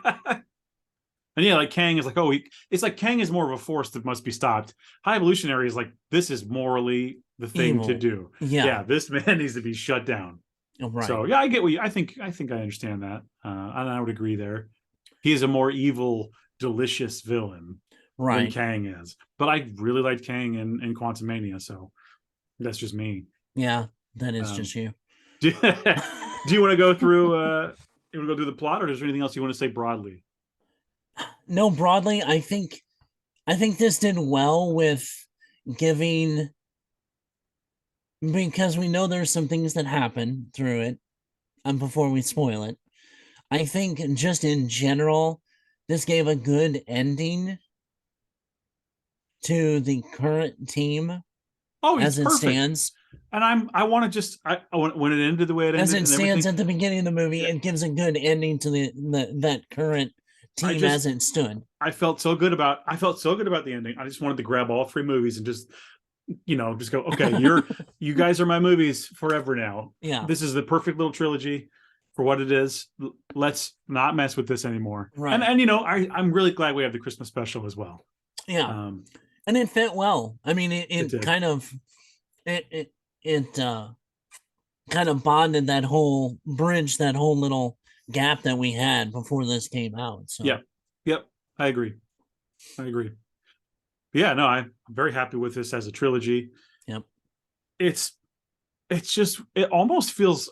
And yeah, like Kang is like, oh, it's like Kang is more of a force that must be stopped. High Evolutionary is like, this is morally the thing Evil. to do. Yeah. This man needs to be shut down. Right. So yeah, I get what you. I think I understand that, and I would agree there. He is a more evil, delicious villain than Kang is. But I really liked Kang in Quantumania, so that's just me. Yeah, that is just you. Do you want to go through? You want to go through the plot, or is there anything else you want to say broadly? No, broadly, I think this did well with giving, because we know there's some things that happen through it, and before we spoil it, I think just in general, this gave a good ending to the current team. Oh, as it perfect. Stands. And I want to just when it ended the way it ended, as it stands at the beginning of the movie, it gives a good ending to that current team as it stood. I felt so good about the ending. I just wanted to grab all 3 movies and just go, okay, you guys are my movies forever now. Yeah, this is the perfect little trilogy for what it is. Let's not mess with this anymore. Right. And I'm really glad we have the Christmas special as well. Yeah. And it fit well. I mean, it kind of kind of bonded that whole bridge, that whole little gap that we had before this came out. So yep, I agree. Yeah, no, I'm very happy with this as a trilogy. Yep. It's just, it almost feels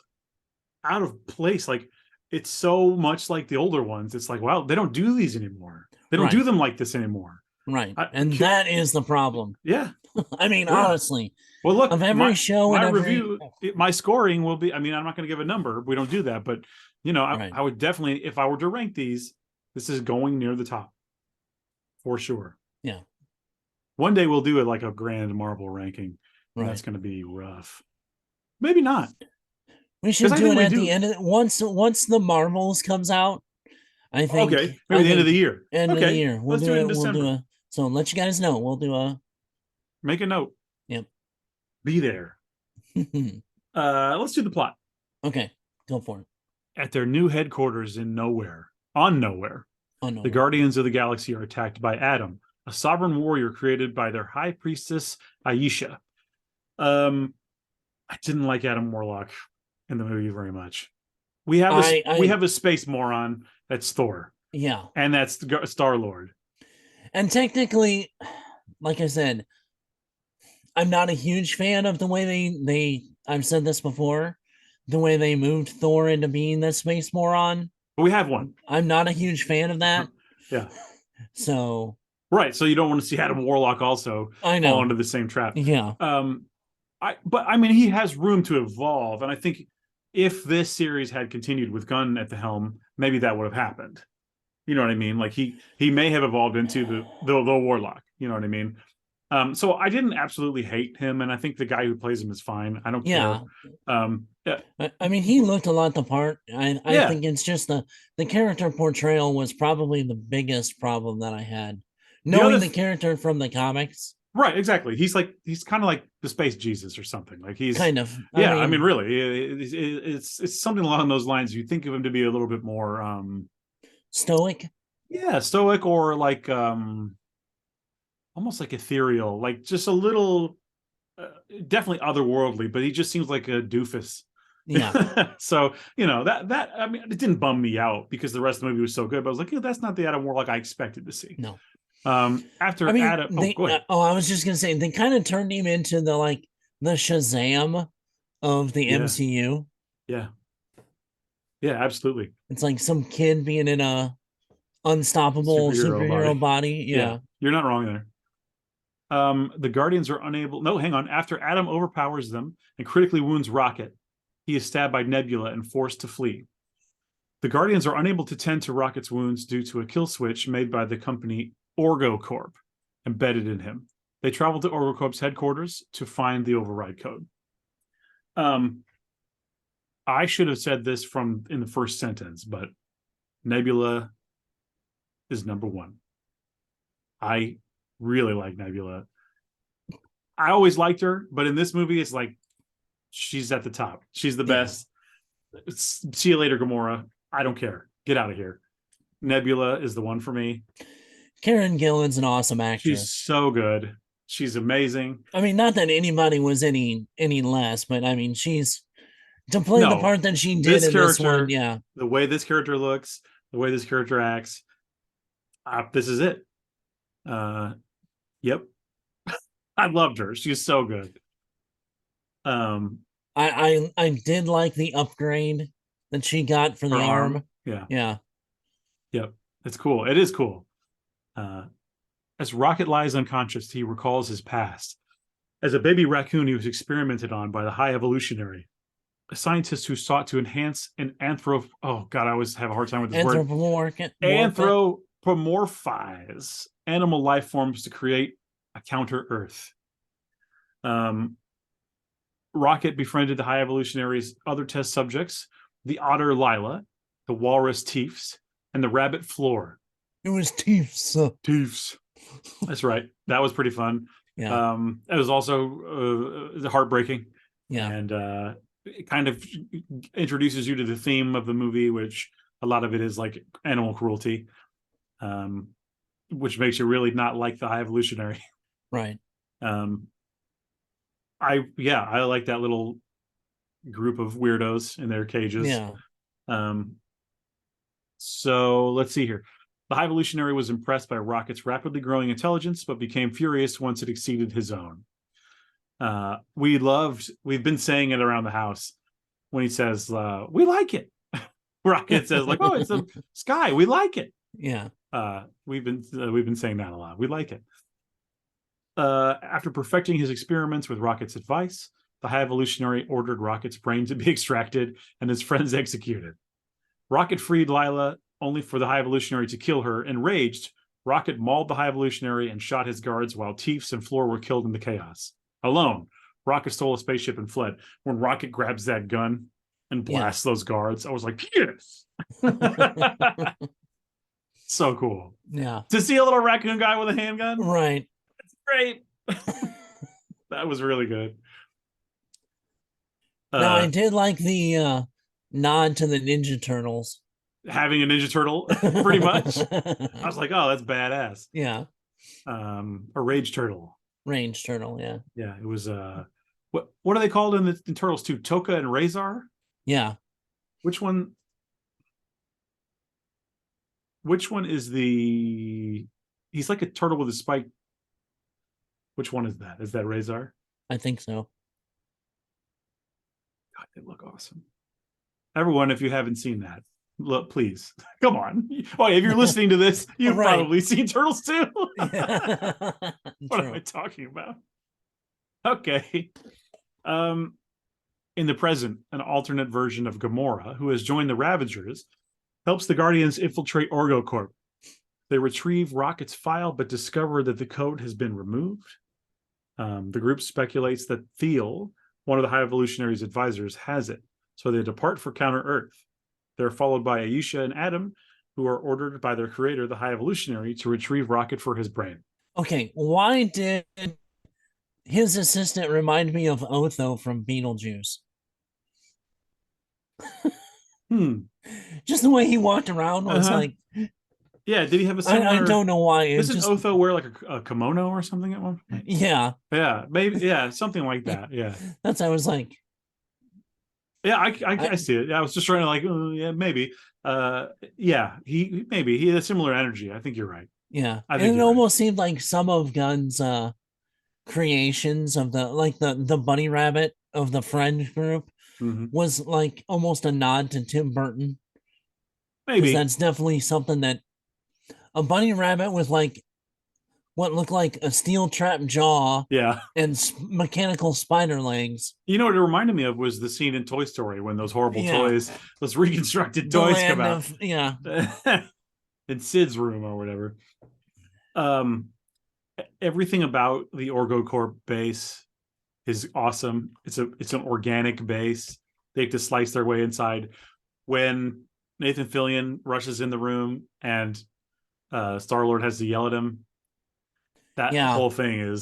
out of place. Like, it's so much like the older ones. It's like, wow, they don't do these anymore. They don't do them like this anymore. Right. And that is the problem. Yeah. I mean, honestly. Well, look, of every show, my review, my scoring will be, I mean, I'm not going to give a number. We don't do that. But, I would definitely, if I were to rank these, this is going near the top. For sure. Yeah. One day we'll do it like a grand Marvel ranking. Right. That's going to be rough. Maybe not. We should do it at the end of once the Marvels comes out. I think maybe the end of the year. End of the year. Let's do it in December. So let you guys know. We'll do a make a note. Yep. Be there. Let's do the plot. Okay, go for it. At their new headquarters on Nowhere, the Guardians of the Galaxy are attacked by Adam, a sovereign warrior created by their high priestess Aisha. I didn't like Adam Warlock in the movie very much. We have a space moron that's Thor. Yeah. And that's Star-Lord. And technically, like I said, I'm not a huge fan of the way I've said this before, the way they moved Thor into being the space moron. But we have one. I'm not a huge fan of that. Yeah. So. Right. So you don't want to see Adam Warlock also fall into the same trap. Yeah. But I mean, he has room to evolve. And I think if this series had continued with Gunn at the helm, maybe that would have happened. You know what I mean? Like he may have evolved into the Warlock. You know what I mean? So I didn't absolutely hate him, and I think the guy who plays him is fine. I don't care. I mean, he looked a lot the part. I think it's just the character portrayal was probably the biggest problem that I had. Knowing the character from the comics. Right, exactly. He's kind of like the space Jesus or something. Like he's kind of. I mean, really, it's something along those lines. You think of him to be a little bit more stoic. Yeah, stoic, or like almost like ethereal, like just a little definitely otherworldly, but he just seems like a doofus. Yeah. So that I mean, it didn't bum me out because the rest of the movie was so good, but I was like, that's not the Adam Warlock I expected to see. No. After Adam, go ahead. I was just gonna say they kind of turned him into the Shazam of the MCU. Yeah. Yeah, absolutely. It's like some kid being in a unstoppable superhero body. Yeah. You're not wrong there. The Guardians are unable. No, hang on. After Adam overpowers them and critically wounds Rocket, he is stabbed by Nebula and forced to flee. The Guardians are unable to tend to Rocket's wounds due to a kill switch made by the company Orgo Corp, embedded in him. They travel to Orgocorp's headquarters to find the override code. I should have said this in the first sentence, but Nebula is number one. I really like Nebula. I always liked her, but in this movie, it's like she's at the top. She's the best. See you later, Gamora. I don't care. Get out of here. Nebula is the one for me. Karen Gillan's an awesome actress. She's so good. She's amazing. I mean, not that anybody was any less, but I mean, she's to play the part that she did in this one. Yeah, the way this character looks, the way this character acts, this is it. Yep. I loved her. She's so good. I did like the upgrade that she got for the arm. Yeah. Yep. It's cool. It is cool. As Rocket lies unconscious, he recalls his past. As a baby raccoon, he was experimented on by the High Evolutionary, a scientist who sought to enhance an oh god, I always have a hard time with this word. Anthropomorphize animal life forms to create a counter Earth. Rocket befriended the High Evolutionary's other test subjects, the otter Lila, the walrus Teefs, and the rabbit Floor. It was Teefs. Teefs. That's right. That was pretty fun. Yeah. It was also heartbreaking. Yeah. And it kind of introduces you to the theme of the movie, which a lot of it is like animal cruelty, which makes you really not like the High Evolutionary. Right. I like that little group of weirdos in their cages. Yeah. So let's see here. The High Evolutionary was impressed by Rocket's rapidly growing intelligence, but became furious once it exceeded his own. We've been saying it around the house when he says, we like it. Rocket says, like, oh, it's the sky. We like it. Yeah. We've been saying that a lot. We like it. After perfecting his experiments with Rocket's advice, the High Evolutionary ordered Rocket's brain to be extracted and his friends executed. Rocket freed Lila, only for the High Evolutionary to kill her. Enraged, Rocket mauled the High Evolutionary and shot his guards while Teefs and Floor were killed in the chaos. Alone, Rocket stole a spaceship and fled. When Rocket grabs that gun and blasts those guards, I was like, yes! So cool. Yeah. To see a little raccoon guy with a handgun? Right. It's great. That was really good. No, I did like the nod to the Ninja Turtles. Having a Ninja Turtle, pretty much. I was like, oh, that's badass. Yeah. A Rage Turtle. Range Turtle, yeah. Yeah, it was what are they called in Turtles 2? Toka and Razor? Yeah. Which one is he's like a turtle with a spike. Which one is that? Is that Razor? I think so. God, they look awesome. Everyone, if you haven't seen that, look, please, come on. Oh, if you're listening to this, you've probably seen Turtles too. What am I talking about? Okay. In the present, an alternate version of Gamora, who has joined the Ravagers, helps the Guardians infiltrate Orgocorp. They retrieve Rocket's file, but discover that the code has been removed. The group speculates that Thiel, one of the High Evolutionary's advisors, has it, so they depart for Counter-Earth. They're followed by Ayesha and Adam, who are ordered by their creator, the High Evolutionary, to retrieve Rocket for his brain. Okay, why did his assistant remind me of Otho from Beetlejuice? Just the way he walked around was like... Yeah, did he have a similar... I don't know why. Doesn't Otho wear like a kimono or something at one point? Yeah. Yeah, maybe. Yeah, something like that. Yeah. That's I was like... Yeah, I see it. I was just trying to like, yeah, maybe. Yeah, he had a similar energy. I think you're right. Yeah, and it almost seemed like some of Gunn's creations of the bunny rabbit of the Friend group was like almost a nod to Tim Burton. Maybe that's definitely something that a bunny rabbit with like what looked like a steel trap jaw, and mechanical spider legs. You know what it reminded me of was the scene in Toy Story when those horrible toys, those reconstructed toys come out. In Sid's room or whatever. everything about the Orgo Corp base is awesome. It's an organic base. They have to slice their way inside. When Nathan Fillion rushes in the room and Star-Lord has to yell at him, that whole thing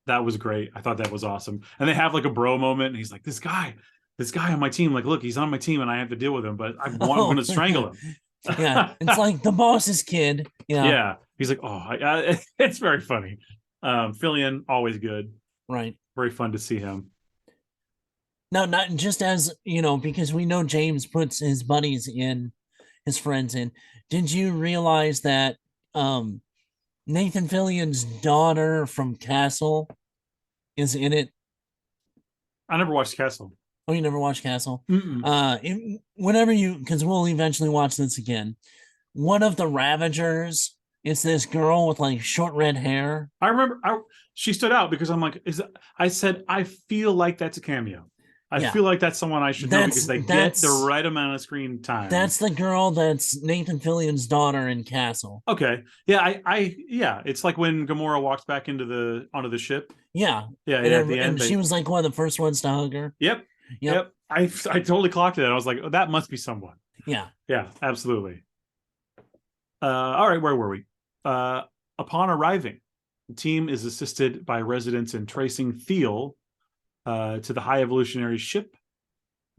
that was great. I thought that was awesome. And they have like a bro moment, and he's like, this guy on my team, like, look, he's on my team and I have to deal with him, but I'm going to strangle him. It's like the boss's kid. Yeah. He's like, it's very funny. Fillion, always good. Right. Very fun to see him. Now, not just as, because we know James puts his buddies in, his friends in. Did you realize that Nathan Fillion's daughter from Castle is in it? I never watched Castle. Oh, you never watched Castle? Whenever because we'll eventually watch this again. One of the Ravagers, it's this girl with like short red hair. I remember she stood out because I'm like, I said, I feel like that's a cameo. I feel like that's someone I should know because they get the right amount of screen time. That's the girl that's Nathan Fillion's daughter in Castle. Okay. Yeah, yeah. It's like when Gamora walks back onto the ship. Yeah. Yeah, at the end. And she was like one of the first ones to hug her. Yep. I totally clocked it. I was like, oh, that must be someone. Yeah. Yeah, absolutely. All right, where were we? Upon arriving, the team is assisted by residents in tracing Thiel to the High Evolutionary ship.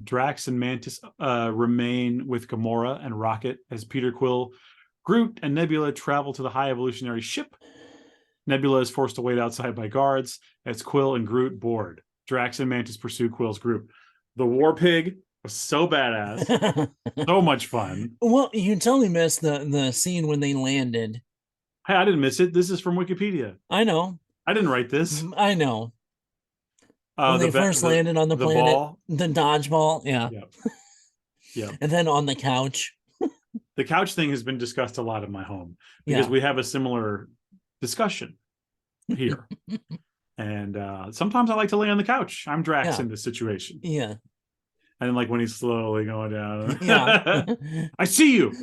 Drax and Mantis remain with Gamora and Rocket as Peter Quill, Groot, and Nebula travel to the High Evolutionary ship. Nebula is forced to wait outside by guards as Quill and Groot board. Drax and Mantis pursue Quill's group. The War Pig was so badass. So much fun. Well, you totally missed the scene when they landed. Hey, I didn't miss it. This is from Wikipedia. I know. I didn't write this. I know. When they first landed on the planet, ball. The dodgeball, yeah. Yep. And then on the couch. The couch thing has been discussed a lot in my home because we have a similar discussion here. And sometimes I like to lay on the couch. I'm Drax in this situation. Yeah. And like when he's slowly going down. Yeah. I see you.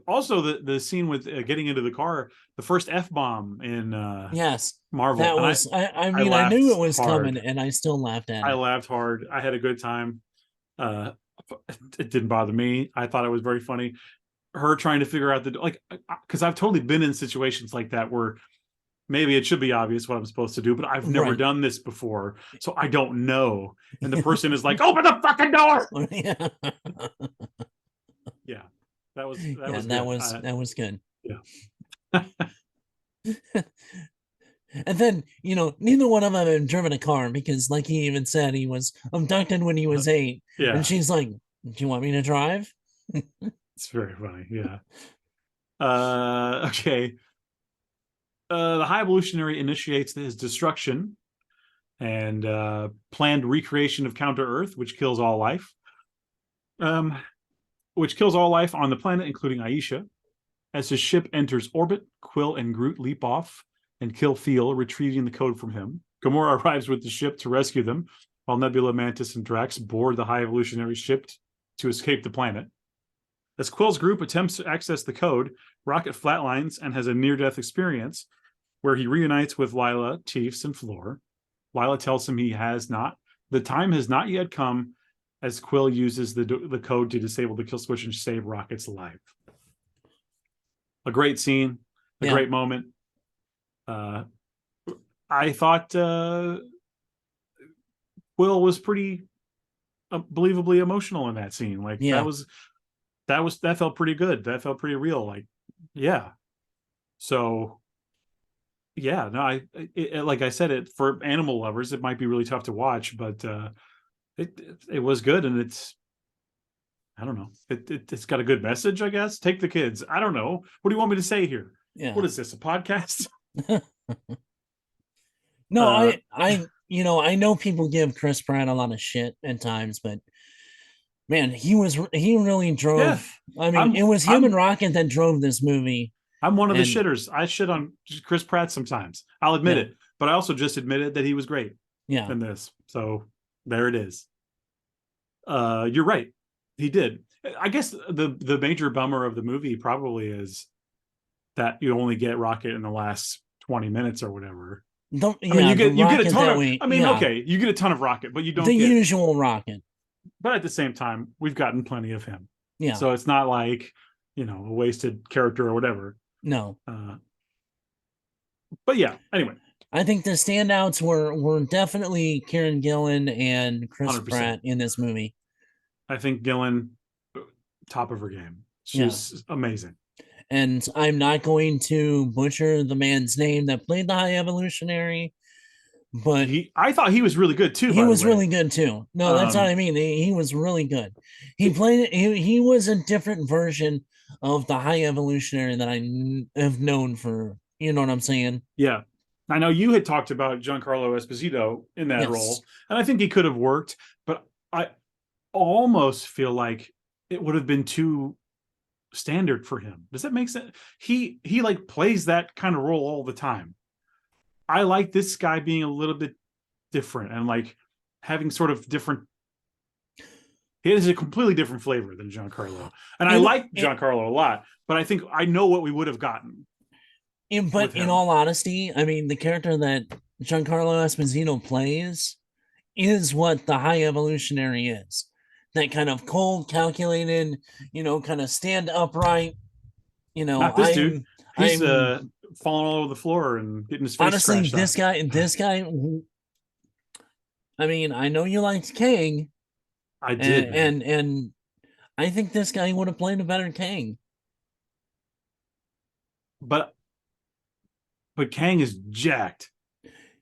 Also the scene with getting into the car, the first F-bomb in yes, Marvel. That was I mean I knew it was coming and I still laughed at it. I laughed hard. I had a good time. It didn't bother me. I thought it was very funny. Her trying to figure out because I've totally been in situations like that where maybe it should be obvious what I'm supposed to do, but I've never done this before, so I don't know. And the person is like, "Open the fucking door!" Yeah, that was good. Yeah. And then, neither one of them had driven a car because, like he even said, he was abducted when he was 8. Yeah. And she's like, "Do you want me to drive?" It's very funny. Yeah. Okay. The High Evolutionary initiates his destruction and planned recreation of Counter Earth, which kills all life. Which kills all life on the planet, including Aisha. As his ship enters orbit, Quill and Groot leap off and kill Thiel, retrieving the code from him. Gamora arrives with the ship to rescue them, while Nebula, Mantis, and Drax board the High Evolutionary ship to escape the planet. As Quill's group attempts to access the code, Rocket flatlines and has a near-death experience, where he reunites with Lila, Teefs, and Floor. Lila tells him the time has not yet come, as Quill uses the code to disable the kill switch and save Rocket's life. A great scene, a great moment. I thought Quill was pretty believably emotional in that scene. Like that felt pretty good. That felt pretty real. Like, yeah. So, yeah, no, like I said, for animal lovers, it might be really tough to watch, but it was good, and I don't know. It's got a good message, I guess. Take the kids. I don't know. What do you want me to say here? Yeah. What is this, a podcast? No, I know people give Chris Pratt a lot of shit at times, but man, he really drove. Yeah. I mean, it was him and Rocket that drove this movie. I'm one of the shitters. I shit on Chris Pratt sometimes. I'll admit it, but I also just admitted that he was great. Yeah. In this, so there it is. You're right. He did. I guess the major bummer of the movie probably is that you only get Rocket in the last 20 minutes or whatever. Yeah, I mean, you get a ton of. way, I mean, okay, you get a ton of Rocket, but you don't the get usual Rocket. But at the same time, we've gotten plenty of him. Yeah. So it's not like, a wasted character or whatever. No. But yeah, anyway. I think the standouts were definitely Karen Gillan and Chris 100%. Pratt in this movie. I think Gillan, top of her game. She's amazing. And I'm not going to butcher the man's name that played the High Evolutionary, but I thought he was really good too. He was really good too. No, that's what I mean. He was really good. He played. He was a different version of the High Evolutionary that I have known for. You know what I'm saying? Yeah. I know you had talked about Giancarlo Esposito in that role, and I think he could have worked, but I almost feel like it would have been too standard for him. Does that make sense? He like plays that kind of role all the time. I like this guy being a little bit different and like having sort of different. He has a completely different flavor than Giancarlo, and I like Giancarlo a lot, but I think I know what we would have gotten. But in all honesty, I mean, the character that Giancarlo Esposito plays is what the High Evolutionary is. That kind of cold, calculated, kind of stand upright. Not this dude. He's falling all over the floor and getting his face honestly, this guy. I mean, I know you liked Kang. I did, and I think this guy would have played a better Kang. But Kang is jacked,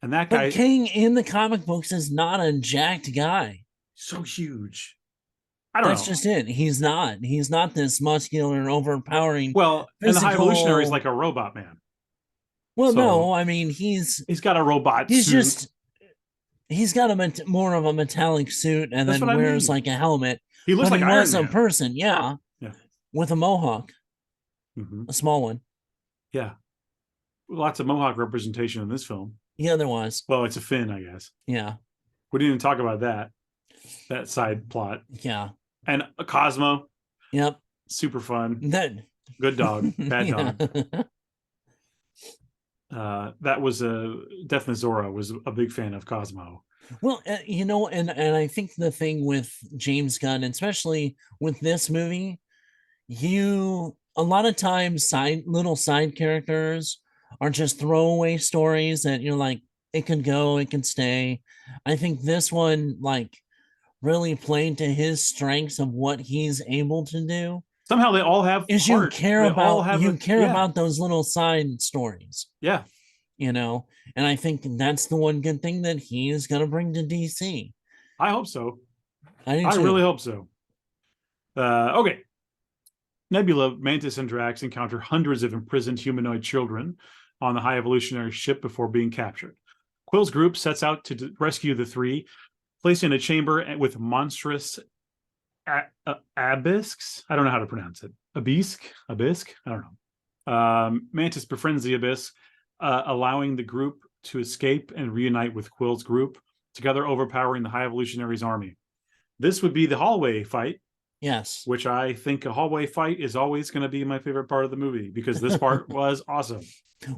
and that guy. But Kang in the comic books is not a jacked guy. So huge. I don't know. That's just it. He's not. He's not this muscular, overpowering. Well, physical... and the High Evolutionary is like a robot man. Well, no, I mean he's got a robot. He's suit. He's got more of a metallic suit, and then wears like a helmet. He looks like Iron Man. A person, yeah, with a mohawk, a small one. Yeah, lots of mohawk representation in this film. Yeah, there was. Well, it's a fin, I guess. Yeah, we didn't even talk about that side plot. Yeah, and Cosmo. Yep, super fun. Good dog, bad dog. That was Definitely Zora was a big fan of Cosmo. Well, and I think the thing with James Gunn, especially with this movie, a lot of times little side characters are just throwaway stories that you're like, it can go, it can stay. I think this one like really played to his strengths of what he's able to do. Somehow they all have is heart. You care about those little side stories. Yeah. And I think that's the one good thing that he is going to bring to DC. I hope so. I really hope so. Okay. Nebula, Mantis, and Drax encounter hundreds of imprisoned humanoid children on the High Evolutionary ship before being captured. Quill's group sets out to rescue the three, placed in a chamber with monstrous abysks. I don't know how to pronounce it. Abysk? I don't know. Mantis befriends the Abyss, allowing the group to escape and reunite with Quill's group, together overpowering the High Evolutionary's army. This would be the hallway fight. Yes. Which I think a hallway fight is always going to be my favorite part of the movie, because this part was awesome.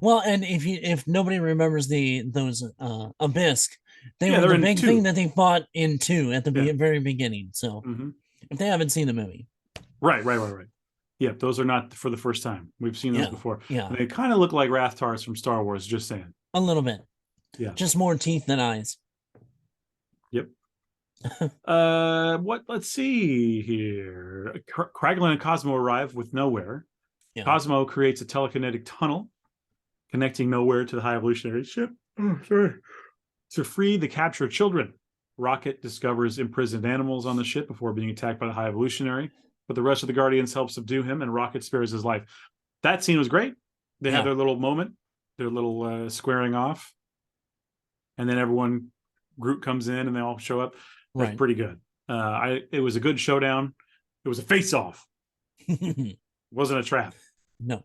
Well, and if nobody remembers those Abysk, they were the big thing that they fought in 2 at the very beginning. So if they haven't seen the movie. Right. Yeah, those are not for the first time. We've seen those before. Yeah. They kind of look like Rathtars from Star Wars, just saying. A little bit. Yeah. Just more teeth than eyes. Yep. Let's see here. Kraglin and Cosmo arrive with Nowhere. Yeah. Cosmo creates a telekinetic tunnel connecting Nowhere to the High Evolutionary ship. To free the captured children. Rocket discovers imprisoned animals on the ship before being attacked by the High Evolutionary, but the rest of the Guardians help subdue him, and Rocket spares his life. That scene was great. They had their little moment, their little squaring off, and then Groot comes in and they all show up. That's pretty good. It was a good showdown. It was a face-off. It wasn't a trap. No.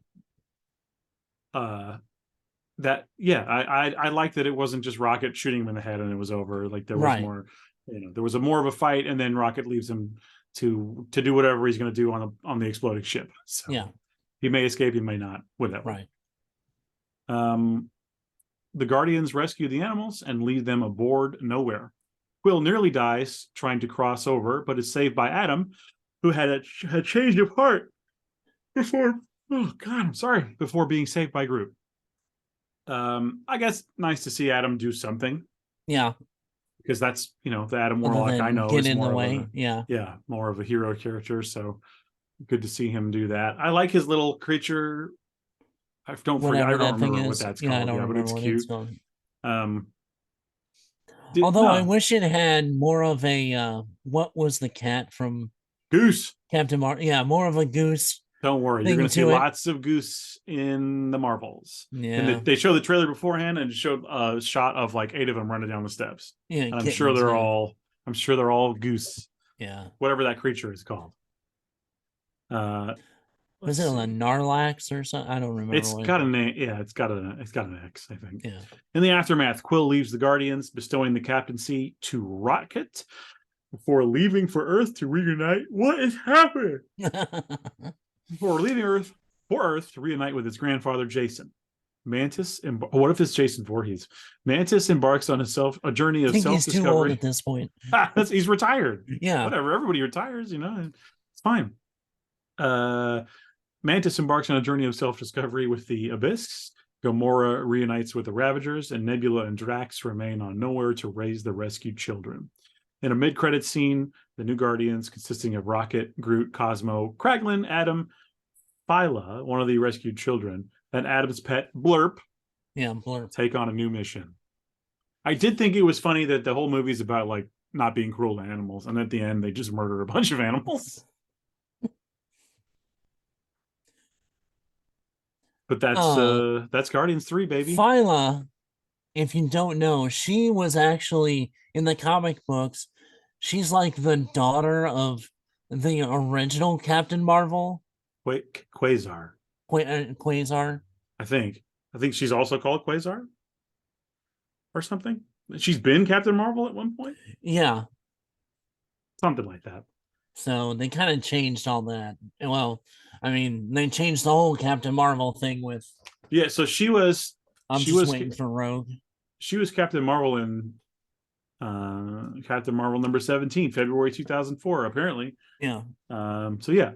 I like that it wasn't just Rocket shooting him in the head and it was over. Like there was more, there was more of a fight, and then Rocket leaves him to do whatever he's going to do on the exploding ship. So He may escape, he may not, whatever. Right. The Guardians rescue the animals and lead them aboard Nowhere. Quill nearly dies trying to cross over, but is saved by Adam, who had a change of heart before. Oh God, I'm sorry. Before being saved by Groot. I guess nice to see Adam do something. Yeah. Because that's, the Adam Warlock I know is more of a, yeah, more of a hero character. So good to see him do that. I like his little creature. I don't remember what that's called. I don't remember but it's what cute. it's called. Although I wish it had more of a what was the cat from Goose Captain Marvel? Yeah, more of a goose. Don't worry, you're going to see lots of Goose in the Marvels. Yeah, and they showed the trailer beforehand and showed a shot of like 8 of them running down the steps. Yeah, and I'm sure they're all Goose. Yeah, whatever that creature is called. Was it a Narlax or something? I don't remember. It's got a name. Yeah, it's got an X, I think. Yeah. In the aftermath, Quill leaves the Guardians, bestowing the captaincy to Rocket before leaving for Earth to reunite. What is happening? Before leaving Earth to reunite with his grandfather Jason. What if it's Jason Voorhees? Mantis embarks on a journey of self-discovery. He's too old at this point. He's retired. Yeah. Whatever. Everybody retires, it's fine. Mantis embarks on a journey of self-discovery with the Abyss. Gamora reunites with the Ravagers, and Nebula and Drax remain on Nowhere to raise the rescued children. In a mid-credit scene, the new Guardians, consisting of Rocket, Groot, Cosmo, Kraglin, Adam, Phyla, one of the rescued children, and Adam's pet, Blurp, take on a new mission. I did think it was funny that the whole movie is about like not being cruel to animals, and at the end they just murder a bunch of animals. But that's Guardians 3, baby. Phyla, if you don't know, she was actually in the comic books. She's like the daughter of the original Captain Marvel. Wait, Quasar. Quasar. I think she's also called Quasar or something. She's been Captain Marvel at one point. Yeah, something like that. So they kind of changed all that. Well, I mean, they changed the whole Captain Marvel thing with. Yeah, so she was. I'm just waiting for Rogue. She was Captain Marvel in Captain Marvel number 17, February 2004. Apparently. Yeah. So yeah.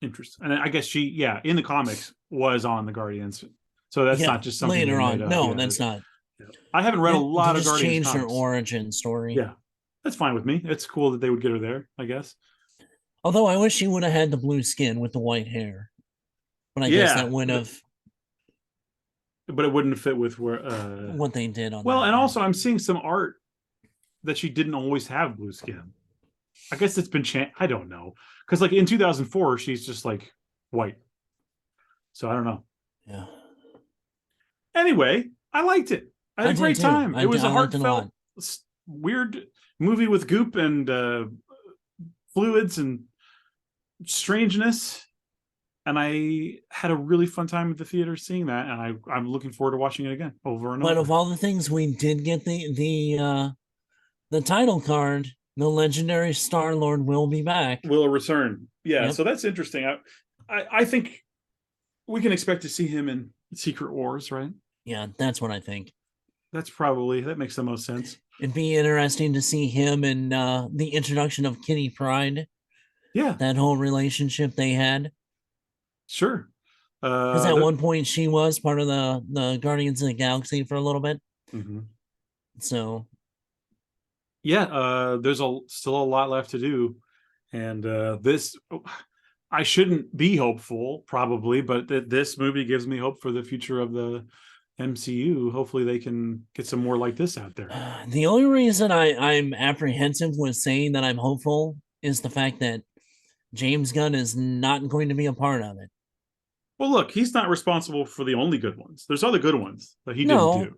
Interesting. And I guess she, in the comics was on the Guardians. So that's not just something later on. No, that's not. I haven't read a lot of Guardians. Changed her origin story. Yeah, that's fine with me. It's cool that they would get her there, I guess. Although I wish she would have had the blue skin with the white hair, but I guess that would have. But it wouldn't fit with what they did on. Well, and also I'm seeing some art that she didn't always have blue skin. I guess it's been I don't know, because like in 2004 she's just like white. So I don't know. Yeah. Anyway, I liked it. I had a great time. It was a heartfelt, weird movie with goop and fluids and strangeness. And I had a really fun time at the theater seeing that, and I'm looking forward to watching it again over and over. But of all the things we did get the title card, the legendary Star-Lord will be back. Will return. Yeah, so that's interesting. I think we can expect to see him in Secret Wars, right? Yeah, that's what I think. That makes the most sense. It'd be interesting to see him in the introduction of Kitty Pryde. Yeah. That whole relationship they had. Sure. Because at one point she was part of the Guardians of the Galaxy for a little bit. Mm-hmm. So. Yeah, there's still a lot left to do. And I shouldn't be hopeful, probably, but this movie gives me hope for the future of the MCU. Hopefully they can get some more like this out there. The only reason I'm apprehensive with saying that I'm hopeful is the fact that James Gunn is not going to be a part of it. Well, look, he's not responsible for the only good ones. There's other good ones that he didn't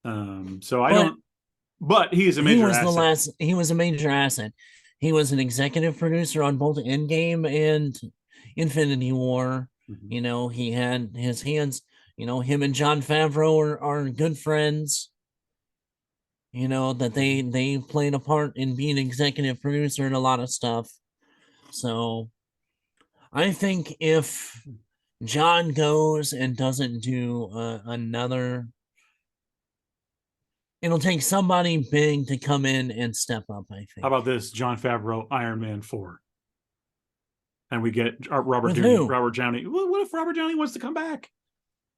do. So I don't. But he is a major asset. He was a major asset. He was an executive producer on both Endgame and Infinity War. Mm-hmm. He had his hands. Him and Jon Favreau are good friends. That they played a part in being executive producer in a lot of stuff. So I think if John goes and doesn't do another, it'll take somebody big to come in and step up, I How think. about this? Jon Favreau, Iron Man 4. And we get Robert With Downey. who? Robert Downey. What if Robert Downey wants to come back?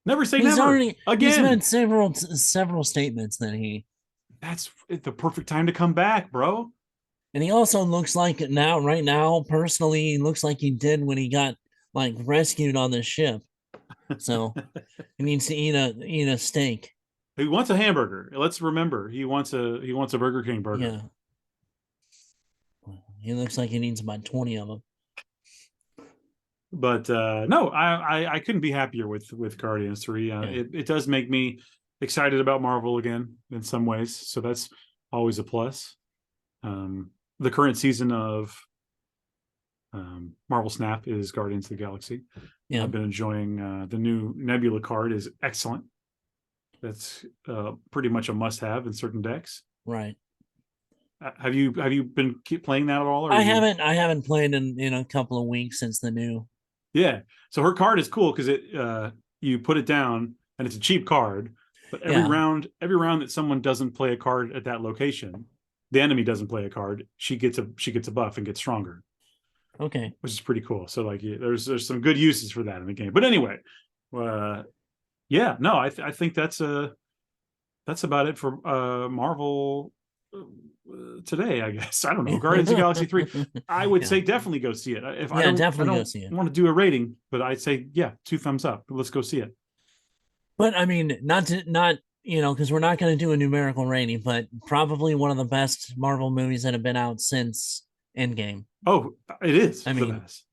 Never say He's never. he's Again. made several statements that That's the perfect time to come back, bro. and he also looks like right now, personally, he looks like he did when he got like rescued on the ship. So he needs to eat a steak. He wants a hamburger. Let's remember, he wants a Burger King burger. Yeah. He looks like he needs about 20 of them. But no, I couldn't be happier with Guardians 3. It does make me excited about Marvel again in some ways, so that's always a plus. The current season of Marvel Snap is Guardians of the Galaxy. Yeah, I've been enjoying the new Nebula card is excellent. That's pretty much a must-have in certain decks. right. Have you been playing that at all? Or I haven't played in a couple of weeks since the new. Yeah, so her card is cool because it you put it down and it's a cheap card, but every round that someone doesn't play a card at that location, the enemy doesn't play a card, she gets a buff and gets stronger. Okay, which is pretty cool. So like, there's some good uses for that in the game. But anyway, yeah, no, I think that's about it for Marvel today, I guess. I don't know. Guardians of the Galaxy 3. I would say definitely go see it. If I don't go see it. Want to do a rating, but I'd say 2 thumbs up. Let's go see it. But I mean, not because we're not going to do a numerical rating, but probably one of the best Marvel movies that have been out since Endgame. Oh, it is. I mean, best.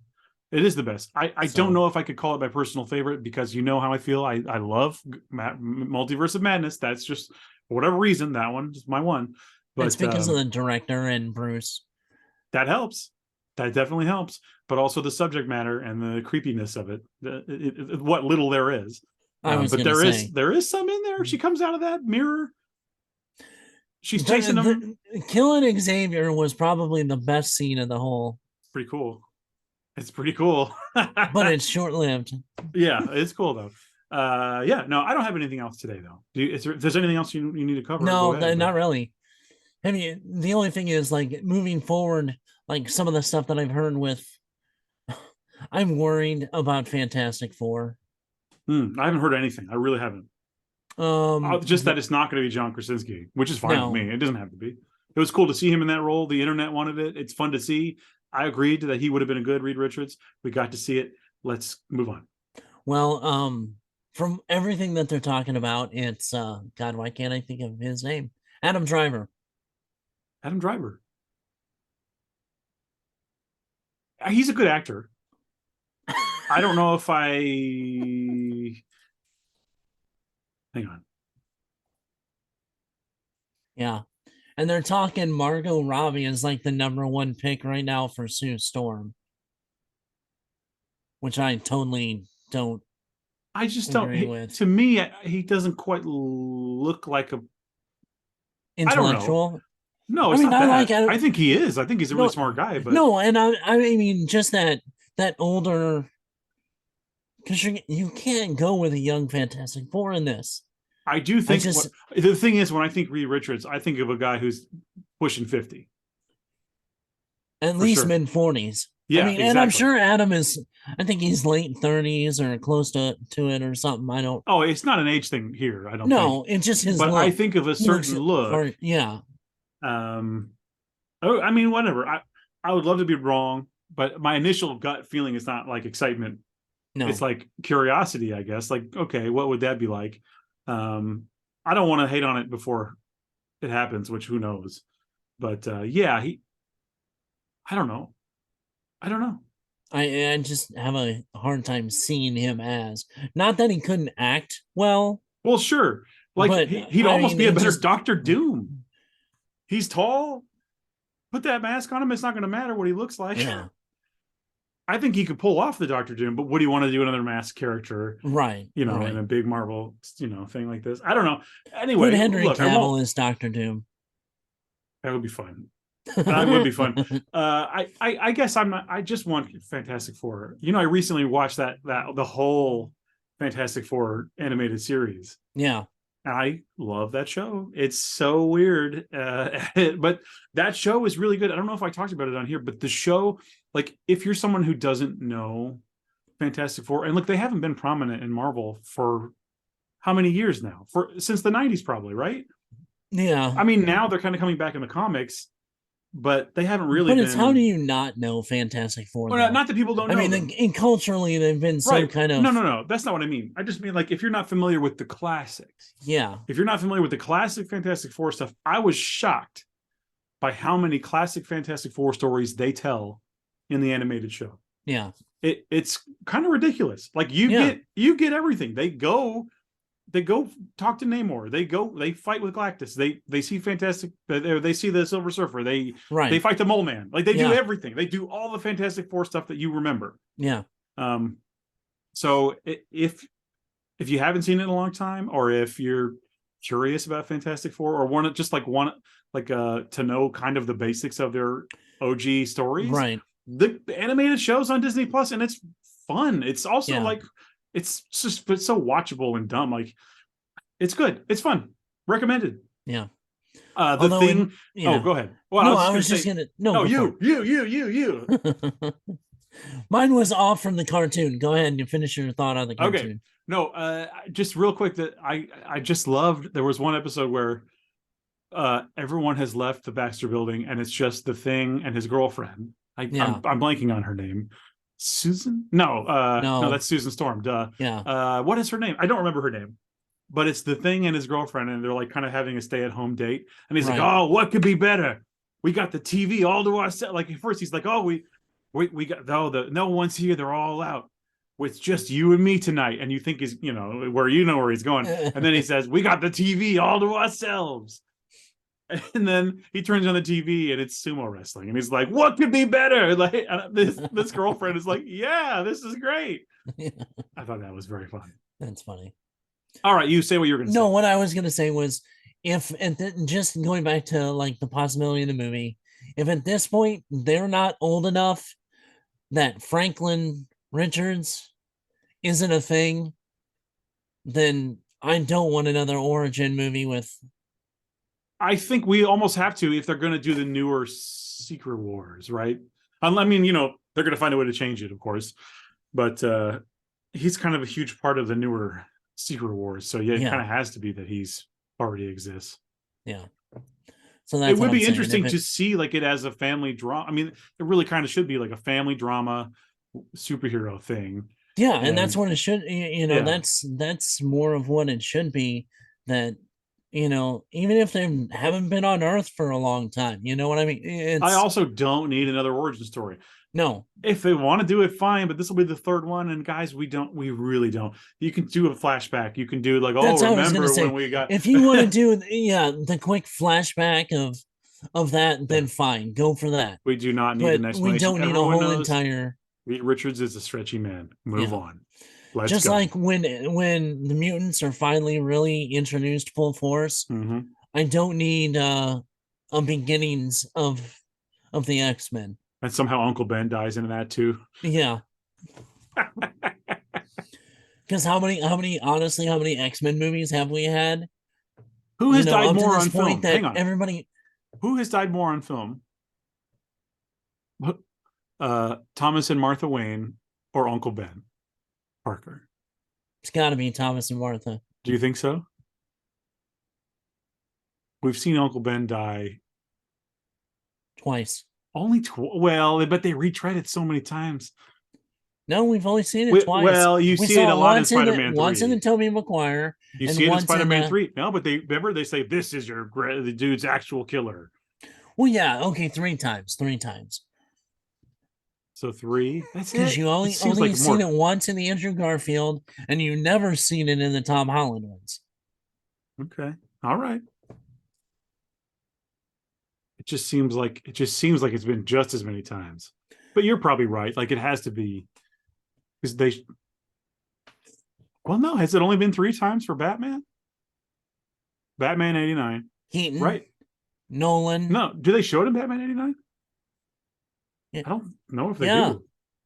It is the best. I don't know if I could call it my personal favorite because you know how I feel. I love Multiverse of Madness. That's just for whatever reason that one is my one. But it's because of the director and Bruce. That helps. That definitely helps. But also the subject matter and the creepiness of it. What little there is. But there is some in there. She comes out of that mirror. She's chasing him. Killing Xavier was probably the best scene of the whole. Pretty cool. It's pretty cool. But it's short-lived. Yeah, it's cool though. No, I don't have anything else today though. If there's anything else you need to cover? No, not really. I mean, the only thing is like moving forward, like some of the stuff that I've heard with, I'm worried about Fantastic Four. I haven't heard anything. I really haven't. Just that it's not going to be John Krasinski, which is fine with me. It doesn't have to be. It was cool to see him in that role. The internet wanted it. It's fun to see. I agreed that he would have been a good Reed Richards. We got to see it. Let's move on. Well, from everything that they're talking about, it's God, why can't I think of his name? Adam Driver. Adam Driver. He's a good actor. I don't know if hang on. Yeah. And they're talking Margot Robbie is like the #1 pick right now for Sue Storm. Which I totally don't. I just don't. To me, he doesn't quite look like a intellectual. I don't know. No, it's not that. I think he is. I think he's a really smart guy. But no, and I mean just that older, because you can't go with a young Fantastic Four in this. I do think the thing is, when I think Reed Richards, I think of a guy who's pushing 50. At least mid-40s. Yeah, I mean, exactly. And I'm sure Adam is, I think he's late 30s or close to it or something. I don't. Oh, it's not an age thing here. I don't know. It's just his but look. I think of a certain look. Yeah. I mean, whatever. I would love to be wrong, but my initial gut feeling is not like excitement. No. It's like curiosity, I guess. Like, okay, what would that be like? I don't want to hate on it before it happens, which who knows. But I don't know. I just have a hard time seeing him as, not that he couldn't act well. Well, sure. Like he'd almost be a better Dr. Doom. He's tall. Put that mask on him. It's not going to matter what he looks like. Yeah. I think he could pull off the Dr. Doom, but would he want to do another masked character? Right. In a big Marvel, thing like this? I don't know. Anyway, Henry Cavill is Dr. Doom. That would be fun. That would be fun. I guess I'm not. I just want Fantastic Four. You know, I recently watched that the whole Fantastic Four animated series. Yeah. And I love that show. It's so weird, but that show is really good. I don't know if I talked about it on here, but the show, like, if you're someone who doesn't know Fantastic Four, and look, they haven't been prominent in Marvel for how many years now? For since the '90s, probably, right? Yeah. I mean, now they're kind of coming back in the comics, but they haven't really But it's been. how do you not know Fantastic Four? Well, not that people don't know. I mean, them. And culturally, they've been so Right. kind of. No. That's not what I mean. I just mean, like, if you're not familiar with the classics. Yeah. If you're not familiar with the classic Fantastic Four stuff, I was shocked by how many classic Fantastic Four stories they tell in the animated show. Yeah. It's kind of ridiculous. Like, you get everything. They go talk to Namor. They fight with Galactus. They see Fantastic. They see the Silver Surfer. They fight the Mole Man. Like, they do everything. They do all the Fantastic Four stuff that you remember. Yeah. So if you haven't seen it in a long time, or if you're curious about Fantastic Four, or want to know kind of the basics of their OG stories, right? The animated show's on Disney Plus, and it's fun. It's also like it's so watchable and dumb. Like, it's good. It's fun. Recommended. Yeah. The thing. Go ahead. Well, no, I was just gonna. No, you. Mine was off from the cartoon. Go ahead and finish your thought on the cartoon. Okay. No, just real quick, that I just loved. There was one episode where everyone has left the Baxter Building, and it's just the Thing and his girlfriend. I'm blanking on her name. Susan? No, that's Susan Storm. Duh. Yeah. What is her name? I don't remember her name. But it's the Thing and his girlfriend, and they're like kind of having a stay-at-home date. And he's like, "Oh, what could be better? We got the TV all to ourselves." Like, at first he's like, "Oh, we got no one's here. They're all out. It's just you and me tonight." And you think he's, where he's going. And then he says, "We got the TV all to ourselves." And then he turns on the TV and it's sumo wrestling, and he's like, "What could be better?" Like, this girlfriend is like, "Yeah, this is great." I thought that was very fun. That's funny. All right, you say what you were going to say. No, what I was going to say was, just going back to like the possibility of the movie, if at this point they're not old enough that Franklin Richards isn't a thing, then I don't want another origin movie with. I think we almost have to, if they're going to do the newer Secret Wars, right? I mean, they're going to find a way to change it, of course, but he's kind of a huge part of the newer Secret Wars, so it kind of has to be that he's already exists. Yeah. So that's it would be interesting to see, like, it as a family drama. I mean, it really kind of should be like a family drama superhero thing. Yeah, and that's what it should. That's more of what it should be. That even if they haven't been on Earth for a long time, you know what I mean. I also don't need another origin story. No, if they want to do it, fine. But this will be the third one, and guys, we really don't. You can do a flashback. You can do like, remember when we got. If you want to do the quick flashback of that, then fine, go for that. We do not need an explanation. We don't need a whole entire. Reed Richards is a stretchy man. Move on. Let's just go. like when the mutants are finally really introduced full force. Mm-hmm. I don't need a beginnings of the X-Men. And somehow Uncle Ben dies in that too. Yeah. Because how many X-Men movies have we had? Who has died more on film? Hang on. Everybody. Who has died more on film? Thomas and Martha Wayne or Uncle Ben Parker? It's got to be Thomas and Martha. Do you think so? We've seen Uncle Ben die twice. Only well, but they retread it so many times. No, we've only seen it twice. Well, we see it a lot in Spider-Man 3. Once in the Tobey Maguire. You see it in Spider-Man 3. No, but they say this is the dude's actual killer. Well, yeah, okay, 3 times. So 3? That's it. Because you only seen it once in the Andrew Garfield, and you never seen it in the Tom Holland ones. Okay, all right. It just seems like it's been just as many times. But you're probably right. Like, it has to be, because well, no, has it only been 3 times for Batman? Batman 89. Keaton. Right. Nolan. No, do they show it in Batman 89? Yeah. I don't know if they Yeah. do.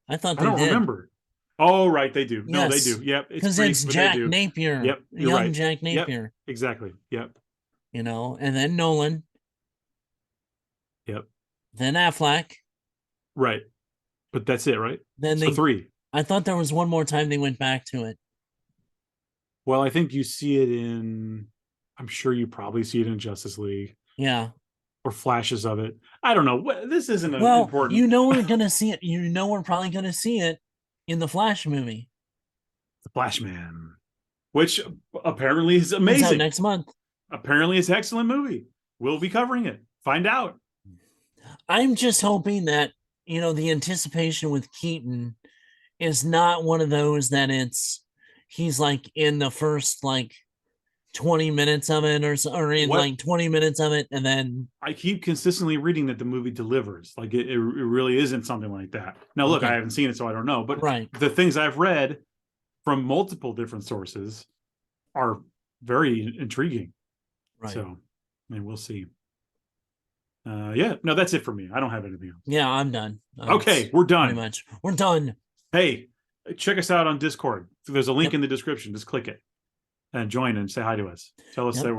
I thought I don't remember. Oh, right, they do. No, they Yes. do. Yep, it's Because brief, it's but they Jack do. Napier. Yep, you're Young right. Jack Yep, Napier. exactly. Yep, And then Nolan, yep, then Affleck. right. But that's it, right? Then So three. I thought there was one more time they went back to it. Well, I think you see it I'm sure you probably see it in Justice League. Yeah. Or flashes of it. I don't know. This isn't important. We're gonna see it. We're probably gonna see it in the Flash movie. The Flashman, which apparently is amazing. Next month. Apparently, it's an excellent movie. We'll be covering it. Find out. I'm just hoping that the anticipation with Keaton is not one of those that he's like in the first like 20 minutes of it or in like 20 minutes of it, and then I keep consistently reading that the movie delivers. Like it really isn't something like that. Now look, I haven't seen it, so I don't know, but the things I've read from multiple different sources are very intriguing. So we'll see. That's it for me. I don't have anything else. Yeah, I'm done. Okay, we're done. Pretty much. We're done. Hey, check us out on Discord. There's a link in the description. Just click it and join and say hi to us. Tell us that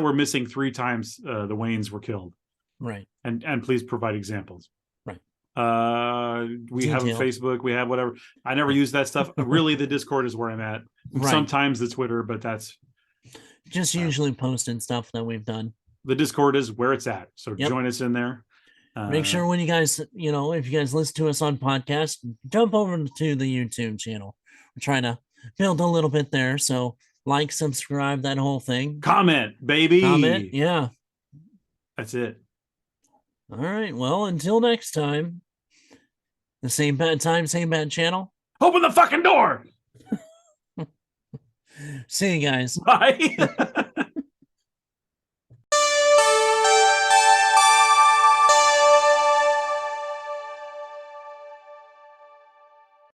we're missing 3 times the Waynes were killed. Right. And please provide examples. Right. We have a Facebook, we have whatever. I never use that stuff. Really, the Discord is where I'm at. Sometimes the Twitter, but that's just usually posting stuff that we've done. The Discord is where it's at. So join us in there. Make sure when you guys, if you guys listen to us on podcast, jump over to the YouTube channel. We're trying to build a little bit there. So like, subscribe, that whole thing. Comment, baby. Comment. Yeah. That's it. All right. Well, until next time, the same bad time, same bad channel. Open the fucking door. See you guys. Bye.